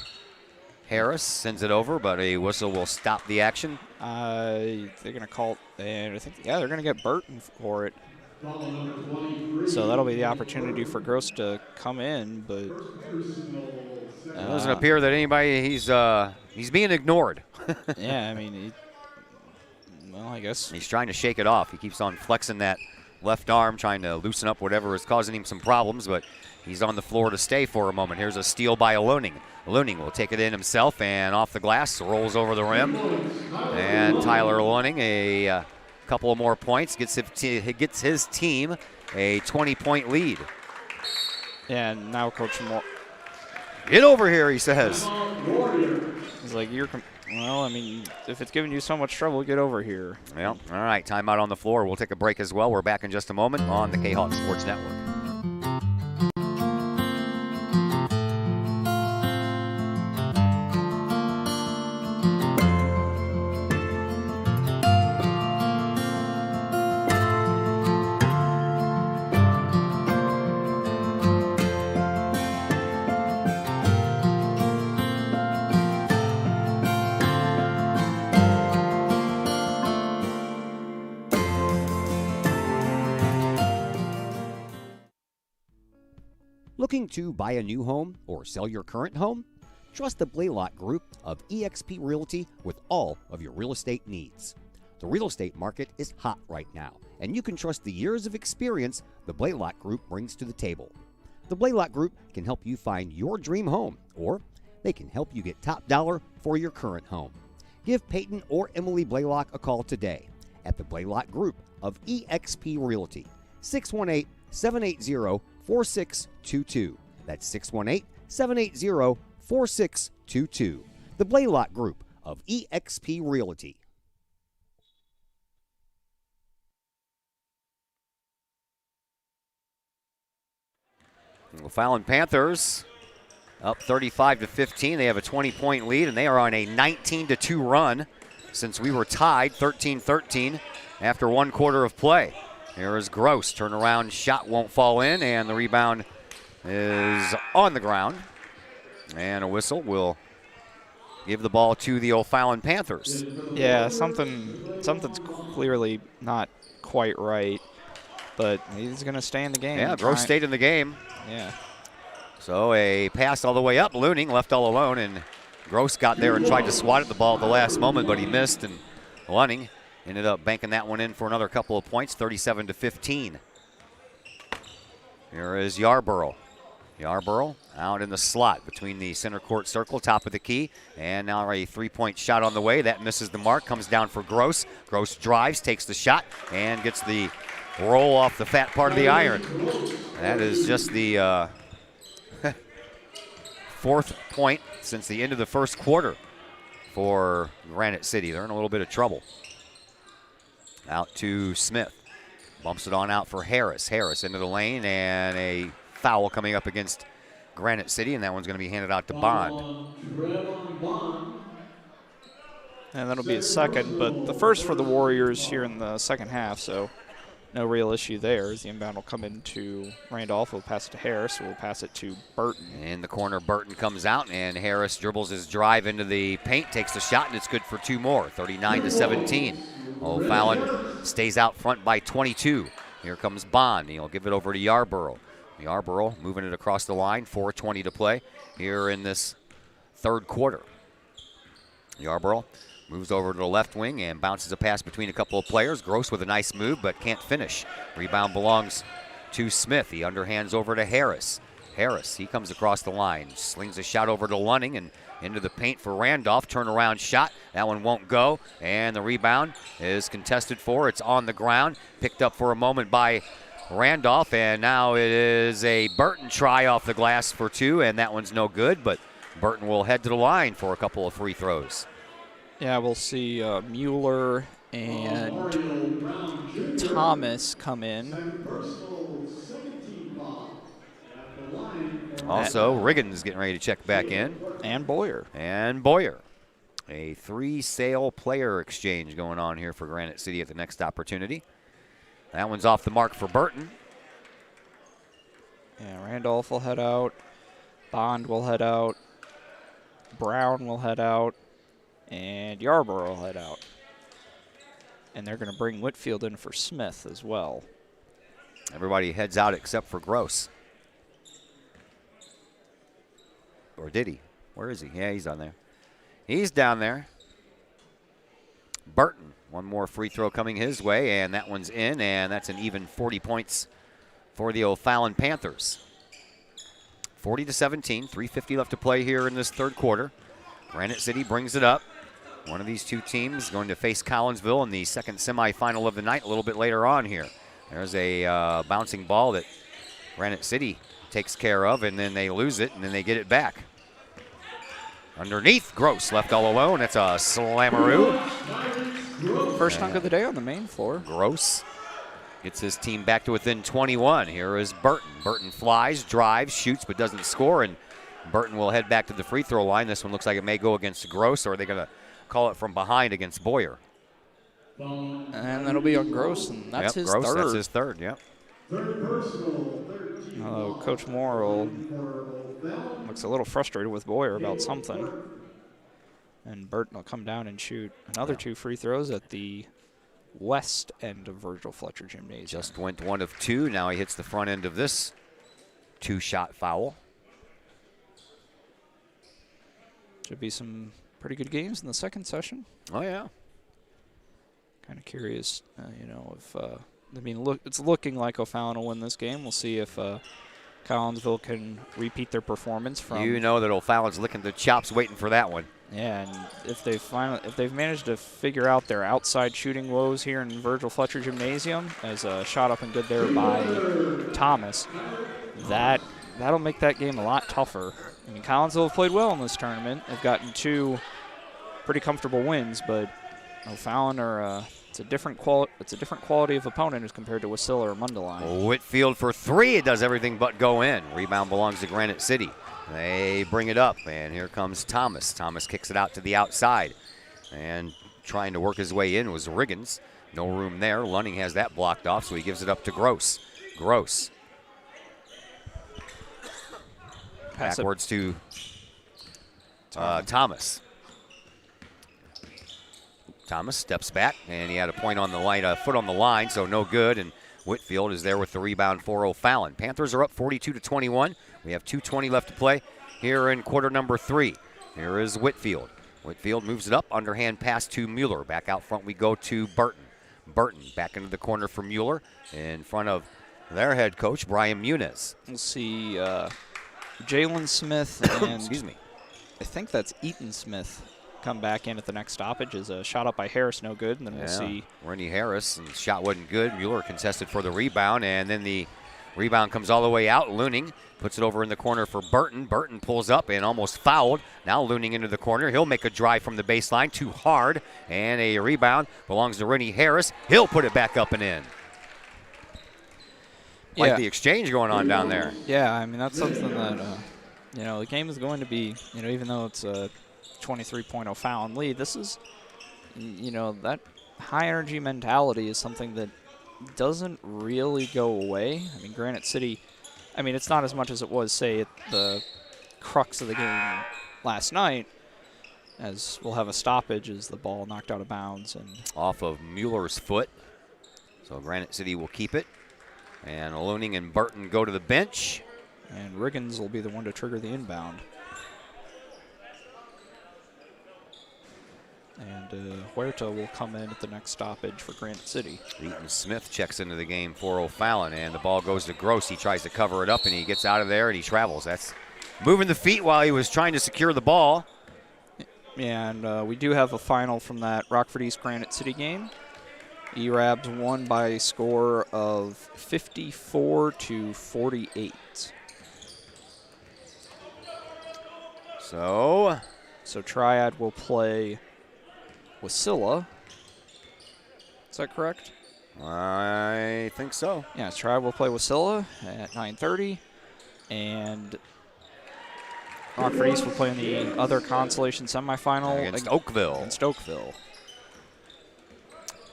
Harris sends it over, but a whistle will stop the action. They're going to call it, and I think, yeah, they're going to get Burton for it. So that'll be the opportunity for Gross to come in, but it doesn't appear that anybody, he's being ignored. Yeah, I mean, well, I guess. He's trying to shake it off. He keeps on flexing that left arm, trying to loosen up whatever is causing him some problems, but he's on the floor to stay for a moment. Here's a steal by Luning. Luning will take it in himself and off the glass, rolls over the rim. And Tyler Luning, a couple of more points, gets his team a 20-point lead. Yeah, and now Coach Moore. Get over here, he says. He's like, well, I mean, if it's giving you so much trouble, get over here. Well, all right, timeout on the floor. We'll take a break as well. We're back in just a moment on the K-Hawk Sports Network. Looking to buy a new home or sell your current home? Trust the Blaylock Group of eXp Realty with all of your real estate needs. The real estate market is hot right now, and you can trust the years of experience the Blaylock Group brings to the table. The Blaylock Group can help you find your dream home, or they can help you get top dollar for your current home. Give Peyton or Emily Blaylock a call today at the Blaylock Group of eXp Realty, 618-780-4622. That's 618-780-4622. The Blaylock Group of eXp Realty. O'Fallon Panthers up 35-15. They have a 20-point lead, and they are on a 19-2 run since we were tied 13-13 after one quarter of play. Here is Gross. Turnaround shot won't fall in, and the rebound is on the ground. And a whistle will give the ball to the O'Fallon Panthers. Yeah, something's clearly not quite right, but he's going to stay in the game. Yeah, Gross stayed in the game. Yeah. So a pass all the way up. Luning left all alone, and Gross got there and tried to swat at the ball at the last moment, but he missed, and Luning ended up banking that one in for another couple of points, 37-15. Here is Yarborough. Yarborough out in the slot between the center court circle, top of the key, and now a three-point shot on the way. That misses the mark, comes down for Gross. Gross drives, takes the shot, and gets the roll off the fat part of the iron. That is just the fourth point since the end of the first quarter for Granite City. They're in a little bit of trouble. Out to Smith. Bumps it on out for Harris. Harris into the lane, and a foul coming up against Granite City, and that one's going to be handed out to Bond. And that'll be a second, but the first for the Warriors here in the second half, so no real issue there. As the inbound will come into Randolph, we'll pass it to Harris, we'll pass it to Burton. In the corner, Burton comes out, and Harris dribbles his drive into the paint, takes the shot, and it's good for two more, 39-17. O'Fallon stays out front by 22. Here comes Bond. He'll give it over to Yarborough. Yarborough moving it across the line, 4:20 to play here in this third quarter. Yarborough moves over to the left wing and bounces a pass between a couple of players. Gross with a nice move, but can't finish. Rebound belongs to Smith. He underhands over to Harris. Harris, he comes across the line, slings a shot over to Lunning and into the paint for Randolph. Turnaround shot. That one won't go. And the rebound is contested for. It's on the ground. Picked up for a moment by Randolph. And now it is a Burton try off the glass for two. And that one's no good. But Burton will head to the line for a couple of free throws. Yeah, we'll see Mueller and Thomas come in. Also, Riggins getting ready to check back in. And Boyer. And Boyer. A three-sale player exchange going on here for Granite City at the next opportunity. That one's off the mark for Burton. Yeah, Randolph will head out. Bond will head out. Brown will head out. And Yarborough will head out. And they're going to bring Whitfield in for Smith as well. Everybody heads out except for Gross. Or did he? Where is he? Yeah, he's on there. He's down there. Burton, one more free throw coming his way, and that one's in, and that's an even 40 points for the O'Fallon Panthers. 40-17, 3:50 left to play here in this third quarter. Granite City brings it up. One of these two teams going to face Collinsville in the second semifinal of the night a little bit later on here. There's a bouncing ball that Granite City takes care of, and then they lose it, and then they get it back. Underneath, Gross left all alone. That's a slammaroo. First dunk of the day on the main floor. Gross gets his team back to within 21. Here is Burton. Burton flies, drives, shoots, but doesn't score, and Burton will head back to the free throw line. This one looks like it may go against Gross, or are they going to call it from behind against Boyer? And that'll be on Gross, and that's his Gross, third. That's his third, yep. Coach Morrill looks a little frustrated with Boyer about something. And Burton will come down and shoot another two free throws at the west end of Virgil Fletcher Gymnasium. Just went 1 of 2. Now he hits the front end of this two-shot foul. Should be some pretty good games in the second session. Oh, yeah. Kind of curious, if it's looking like O'Fallon will win this game. We'll see if Collinsville can repeat their performance from. You know that O'Fallon's licking the chops, waiting for that one. Yeah, and if they've managed to figure out their outside shooting woes here in Virgil Fletcher Gymnasium, as a shot up and good there by Thomas, that'll make that game a lot tougher. I mean, Collinsville have played well in this tournament. They've gotten 2 pretty comfortable wins, but O'Fallon are it's a different quality of opponent as compared to Wasilla or Mundelein. Whitfield for 3. It does everything but go in. Rebound belongs to Granite City. They bring it up, and here comes Thomas. Thomas kicks it out to the outside, and trying to work his way in was Riggins. No room there. Lunning has that blocked off, so he gives it up to Gross. Gross. Backwards to Thomas. Thomas steps back, and he had a point on the line, a foot on the line, so no good. And Whitfield is there with the rebound for O'Fallon. Panthers are up 42-21. We have 2:20 left to play here in quarter number 3. Here is Whitfield. Whitfield moves it up, underhand pass to Mueller. Back out front we go to Burton. Burton back into the corner for Mueller in front of their head coach, Brian Muniz. We'll see Jalen Smith and excuse me. I think that's Eaton Smith come back in at the next stoppage. Is a shot up by Harris, no good. And then we'll see Rennie Harris, and shot wasn't good. Mueller contested for the rebound, and then the rebound comes all the way out. Looning puts it over in the corner for Burton. Burton pulls up and almost fouled. Now Looning into the corner. He'll make a drive from the baseline, too hard, and a rebound belongs to Rennie Harris. He'll put it back up and in. Like the exchange going on down there. Yeah, I mean, that's something that, the game is going to be, even though it's a 23.0 foul and lead, this is, that high energy mentality is something that doesn't really go away. I mean, Granite City, it's not as much as it was, say, at the crux of the game last night, as we'll have a stoppage as the ball knocked out of bounds. And off of Mueller's foot. So Granite City will keep it. And Looning and Burton go to the bench. And Riggins will be the one to trigger the inbound. And Huerta will come in at the next stoppage for Granite City. Eaton Smith checks into the game for O'Fallon, and the ball goes to Gross. He tries to cover it up, and he gets out of there, and he travels. That's moving the feet while he was trying to secure the ball. And we do have a final from that Rockford East Granite City game. E-Rabs won by a score of 54-48. So Triad will play Wasilla. Is that correct? I think so. Yeah, Triad will play Wasilla at 9:30. And Rockford East will play in the other consolation semifinal against Oakville.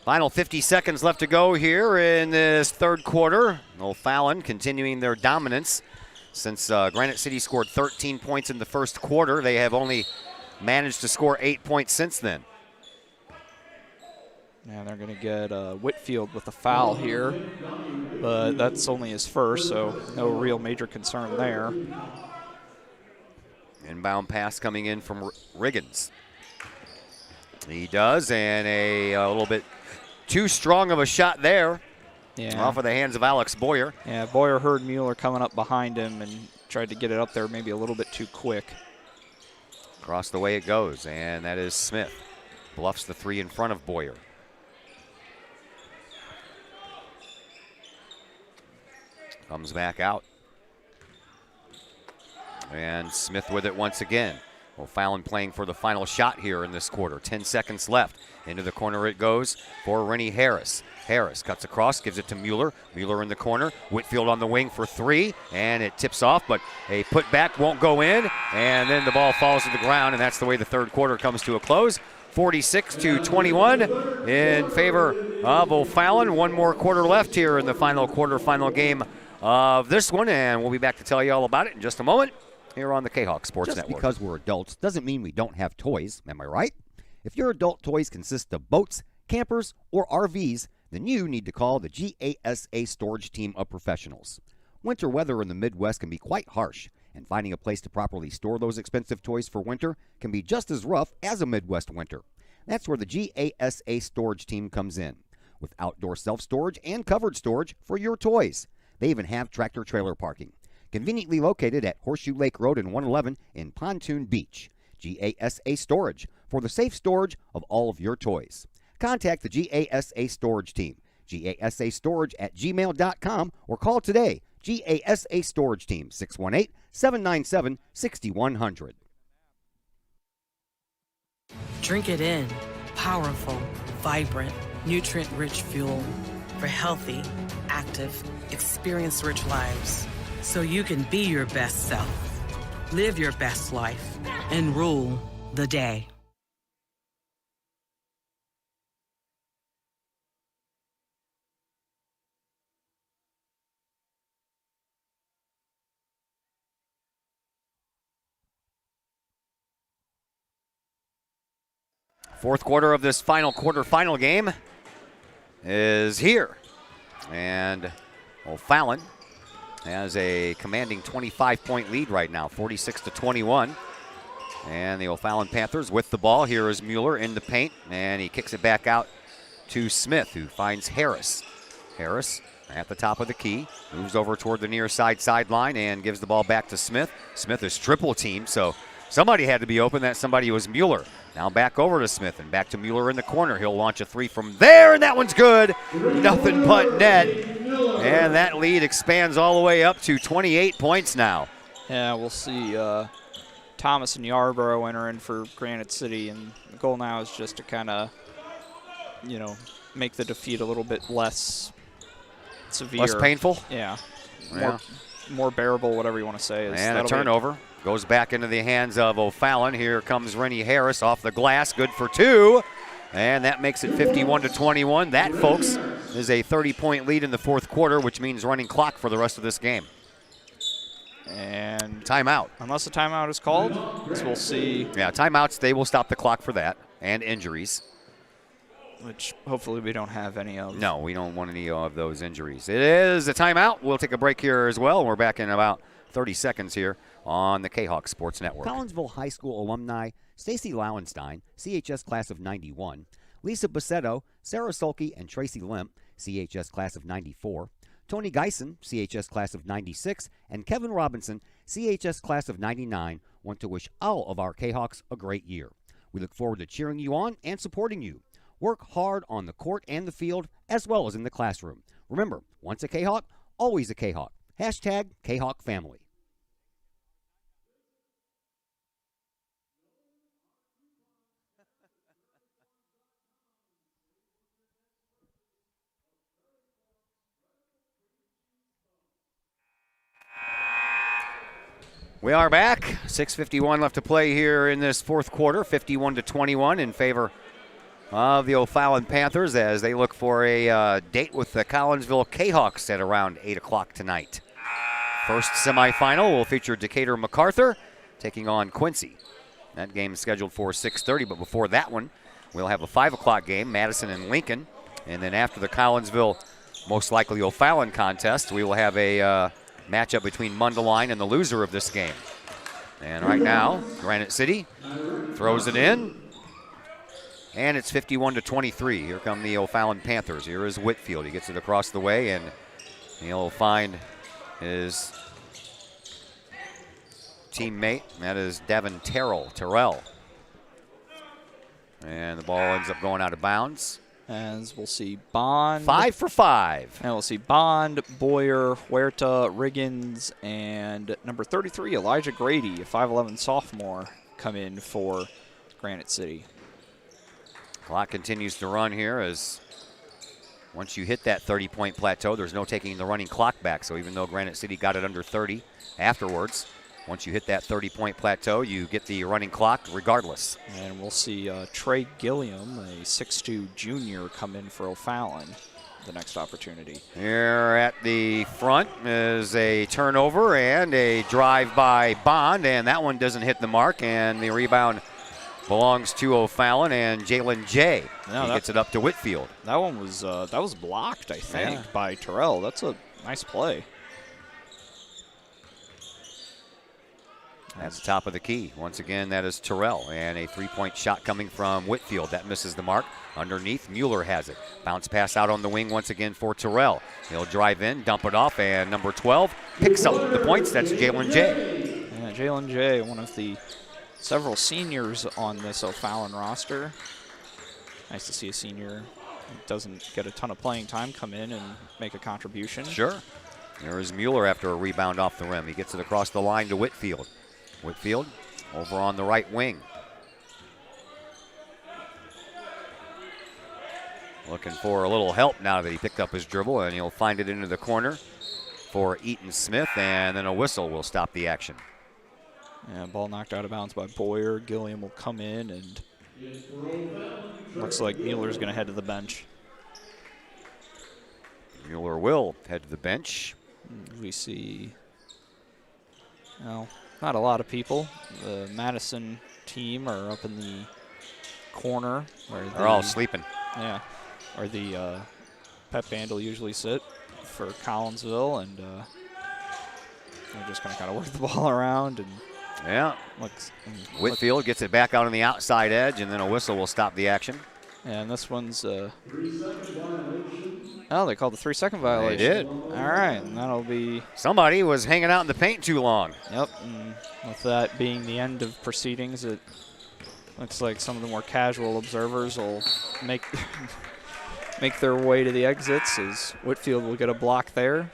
Final 50 seconds left to go here in this third quarter. O'Fallon continuing their dominance. Since Granite City scored 13 points in the first quarter, they have only managed to score 8 points since then. And they're going to get Whitfield with a foul here, but that's only his first, so no real major concern there. Inbound pass coming in from Riggins. He does, and a little bit too strong of a shot there. Yeah. Off of the hands of Alex Boyer. Yeah, Boyer heard Mueller coming up behind him and tried to get it up there maybe a little bit too quick. Across the way it goes, and that is Smith. Bluffs the three in front of Boyer. Comes back out. And Smith with it once again. O'Fallon playing for the final shot here in this quarter. 10 seconds left. Into the corner it goes for Rennie Harris. Harris cuts across, gives it to Mueller. Mueller in the corner. Whitfield on the wing for three, and it tips off, but a putback won't go in, and then the ball falls to the ground, and that's the way the third quarter comes to a close. 46-21 in favor of O'Fallon. One more quarter left here in the final game of this one, and we'll be back to tell you all about it in just a moment here on the K-Hawk Sports Just Network. because we're adults doesn't mean we don't have toys, am I right? If your adult toys consist of boats, campers, or RVs, then you need to call the GASA storage team of professionals. Winter weather in the Midwest can be quite harsh, and finding a place to properly store those expensive toys for winter can be just as rough as a Midwest winter. That's where the GASA storage team comes in, with outdoor self-storage and covered storage for your toys. They even have tractor-trailer parking, conveniently located at Horseshoe Lake Road and 111 in Pontoon Beach. GASA Storage, for the safe storage of all of your toys. Contact the GASA Storage Team, gasastorage@gmail.com, or call today, GASA Storage Team, 618-797-6100. Drink it in. Powerful, vibrant, nutrient-rich fuel for healthy, active, experience-rich lives. So you can be your best self, live your best life, and rule the day. Fourth quarter of this quarterfinal game is here. And O'Fallon has a commanding 25-point lead right now, 46-21. And the O'Fallon Panthers with the ball. Here is Mueller in the paint, and he kicks it back out to Smith, who finds Harris. Harris at the top of the key, moves over toward the near side sideline and gives the ball back to Smith. Smith is triple teamed, so somebody had to be open. That somebody was Mueller. Now back over to Smith and back to Mueller in the corner. He'll launch a three from there, and that one's good. Nothing but net. And that lead expands all the way up to 28 points now. Yeah, we'll see Thomas and Yarborough enter in for Granite City, and the goal now is just to kind of, make the defeat a little bit less severe. Less painful? Yeah. More bearable, whatever you want to say. And a turnover. Goes back into the hands of O'Fallon. Here comes Rennie Harris off the glass. Good for two. And that makes it 51-21. That, folks, is a 30-point lead in the fourth quarter, which means running clock for the rest of this game. And timeout. Unless a timeout is called, so we'll see. Yeah, timeouts, they will stop the clock for that. And injuries. Which hopefully we don't have any of. No, we don't want any of those injuries. It is a timeout. We'll take a break here as well. We're back in about 30 seconds here on the K-Hawk Sports Network. Collinsville High School alumni Stacy Lauenstein, CHS class of 91, Lisa Bassetto, Sarah Sulke, and Tracy Limp, CHS class of 94, Tony Geisen, CHS class of 96, and Kevin Robinson, CHS class of 99, want to wish all of our K-Hawks a great year. We look forward to cheering you on and supporting you. Work hard on the court and the field, as well as in the classroom. Remember, once a K-Hawk, always a K-Hawk. Hashtag K-Hawk Family. We are back. 6:51 left to play here in this fourth quarter. 51-21 in favor of the O'Fallon Panthers as they look for a date with the Collinsville K-Hawks at around 8 o'clock tonight. First semifinal will feature Decatur MacArthur taking on Quincy. That game is scheduled for 6:30, but before that one, we'll have a 5 o'clock game, Madison and Lincoln. And then after the Collinsville, most likely O'Fallon contest, we will have a matchup between Mundelein and the loser of this game. And right now, Granite City throws it in. And it's 51-23. Here come the O'Fallon Panthers. Here is Whitfield. He gets it across the way, and he'll find his teammate. That is Devin Terrell. And the ball ends up going out of bounds. As we'll see Bond. 5 for 5. And we'll see Bond, Boyer, Huerta, Riggins, and number 33, Elijah Grady, a 5'11 sophomore, come in for Granite City. Clock continues to run here as once you hit that 30-point plateau, there's no taking the running clock back. So even though Granite City got it under 30 afterwards, once you hit that 30-point plateau, you get the running clock regardless. And we'll see Trey Gilliam, a 6'2 junior, come in for O'Fallon the next opportunity. Here at the front is a turnover and a drive by Bond, and that one doesn't hit the mark, and the rebound belongs to O'Fallon and Jalen J. He gets it up to Whitfield. That one was blocked, I think, by Terrell. That's a nice play. At the top of the key. Once again, that is Terrell. And a three-point shot coming from Whitfield. That misses the mark. Underneath, Mueller has it. Bounce pass out on the wing once again for Terrell. He'll drive in, dump it off, and number 12 picks up the points. That's Jalen J. Yeah, Jalen J, one of the several seniors on this O'Fallon roster. Nice to see a senior who doesn't get a ton of playing time come in and make a contribution. Sure. There is Mueller after a rebound off the rim. He gets it across the line to Whitfield. Whitfield over on the right wing. Looking for a little help now that he picked up his dribble, and he'll find it into the corner for Eaton Smith, and then a whistle will stop the action. Yeah, ball knocked out of bounds by Boyer. Gilliam will come in, and looks like Mueller's going to head to the bench. Mueller will head to the bench. We see, well, not a lot of people. The Madison team are up in the corner. They're all sleeping. Yeah, where the pep band will usually sit for Collinsville, and they're just going to kind of work the ball around and Yeah. Looks. Whitfield gets it back out on the outside edge, and then a whistle will stop the action. And this one's. Oh, they called the 3-second violation. They did. All right, and that'll be. Somebody was hanging out in the paint too long. Yep. And with that being the end of proceedings, it looks like some of the more casual observers will make their way to the exits, as Whitfield will get a block there.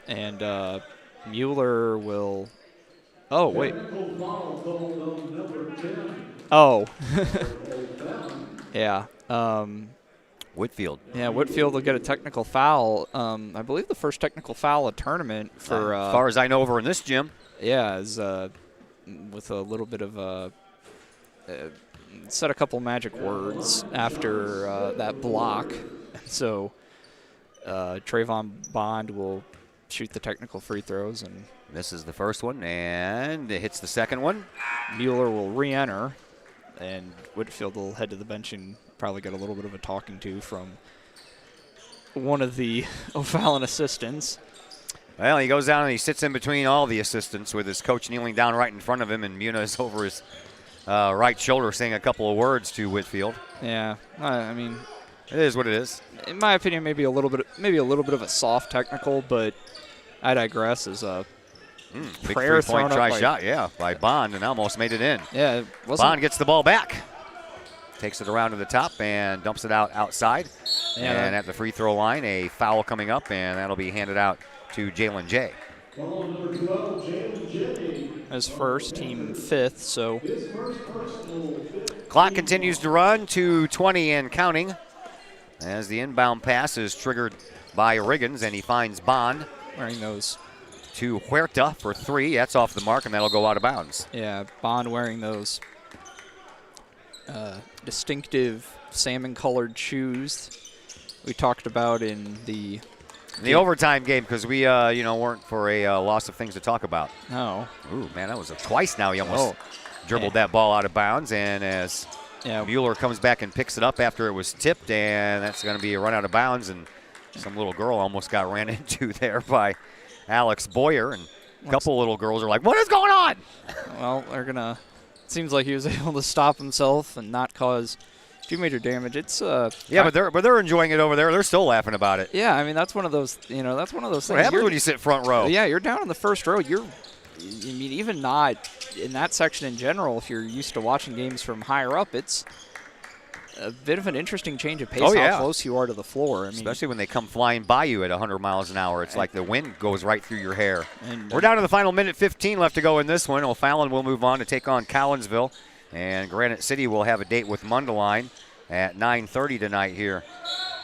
And Mueller will. Oh, wait. Oh. Yeah. Whitfield. Yeah, Whitfield will get a technical foul. I believe the first technical foul of tournament for. As far as I know, over in this gym. Yeah, is with a little bit of said a couple magic words after that block. So Trayvon Bond will shoot the technical free throws, and misses the first one, and it hits the second one. Mueller will re-enter, and Whitfield will head to the bench and probably get a little bit of a talking to from one of the O'Fallon assistants. Well, he goes down and he sits in between all the assistants with his coach kneeling down right in front of him, and Muniz over his right shoulder saying a couple of words to Whitfield. Yeah, I mean, it is what it is. In my opinion, maybe a little bit of a soft technical, but I digress. As a big prayer three-point try shot, yeah, by Bond, and almost made it in. Yeah, it wasn't. Bond gets the ball back, takes it around to the top, and dumps it out outside. Yeah, and at the free throw line, a foul coming up, and that'll be handed out to Jalen J. As first, team fifth, so. Clock continues to run, 2:20 and counting, as the inbound pass is triggered by Riggins, and he finds Bond. Wearing those. To Huerta for three. That's off the mark, and that'll go out of bounds. Yeah, Bond wearing those distinctive salmon-colored shoes we talked about in the overtime game, because we weren't for a loss of things to talk about. No. Ooh, man, that was twice now. He almost dribbled that ball out of bounds, and as Mueller comes back and picks it up after it was tipped, and that's going to be a run out of bounds, and some little girl almost got ran into there by Alex Boyer, and a couple little girls are like, what is going on? Well, they're going to – seems like he was able to stop himself and not cause too major damage. It's yeah, but they're enjoying it over there. They're still laughing about it. Yeah, I mean, that's one of those things. What happens when you sit front row? Yeah, you're down in the first row. I mean, even not in that section in general, if you're used to watching games from higher up, it's a bit of an interesting change of pace how close you are to the floor. I mean, especially when they come flying by you at 100 miles an hour. It's like the wind goes right through your hair. And we're down to the final minute 15 left to go in this one. O'Fallon will move on to take on Collinsville, and Granite City will have a date with Mundelein at 9:30 tonight here.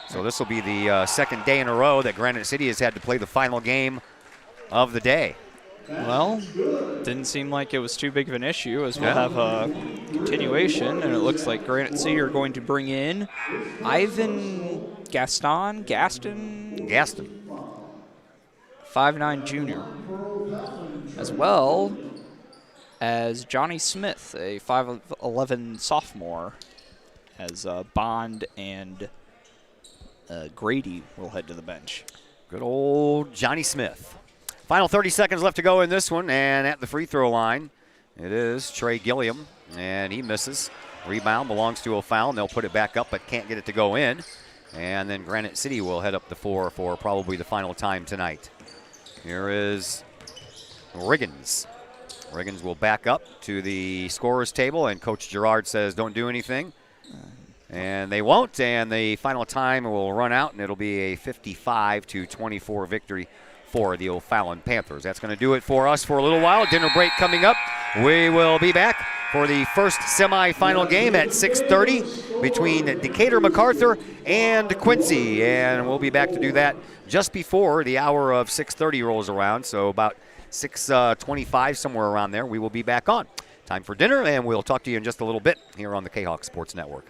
So this will be the second day in a row that Granite City has had to play the final game of the day. Well, didn't seem like it was too big of an issue, as we'll have a continuation, and it looks like Granite City are going to bring in Ivan Gaston, 5'9" junior, as well as Johnny Smith, a 5'11" sophomore, as Bond and Grady will head to the bench. Good old Johnny Smith. Final 30 seconds left to go in this one, and at the free throw line, it is Trey Gilliam, and he misses. Rebound belongs to O'Fallon. They'll put it back up, but can't get it to go in. And then Granite City will head up the floor for probably the final time tonight. Here is Riggins. Riggins will back up to the scorer's table, and Coach Gerard says don't do anything. And they won't, and the final time will run out, and it'll be a 55-24 victory for the O'Fallon Panthers. That's going to do it for us for a little while. Dinner break coming up. We will be back for the first semifinal game at 6:30 between Decatur MacArthur and Quincy, and we'll be back to do that just before the hour of 6:30 rolls around, so about 6:25, somewhere around there, we will be back on. Time for dinner, and we'll talk to you in just a little bit here on the K-Hawk Sports Network.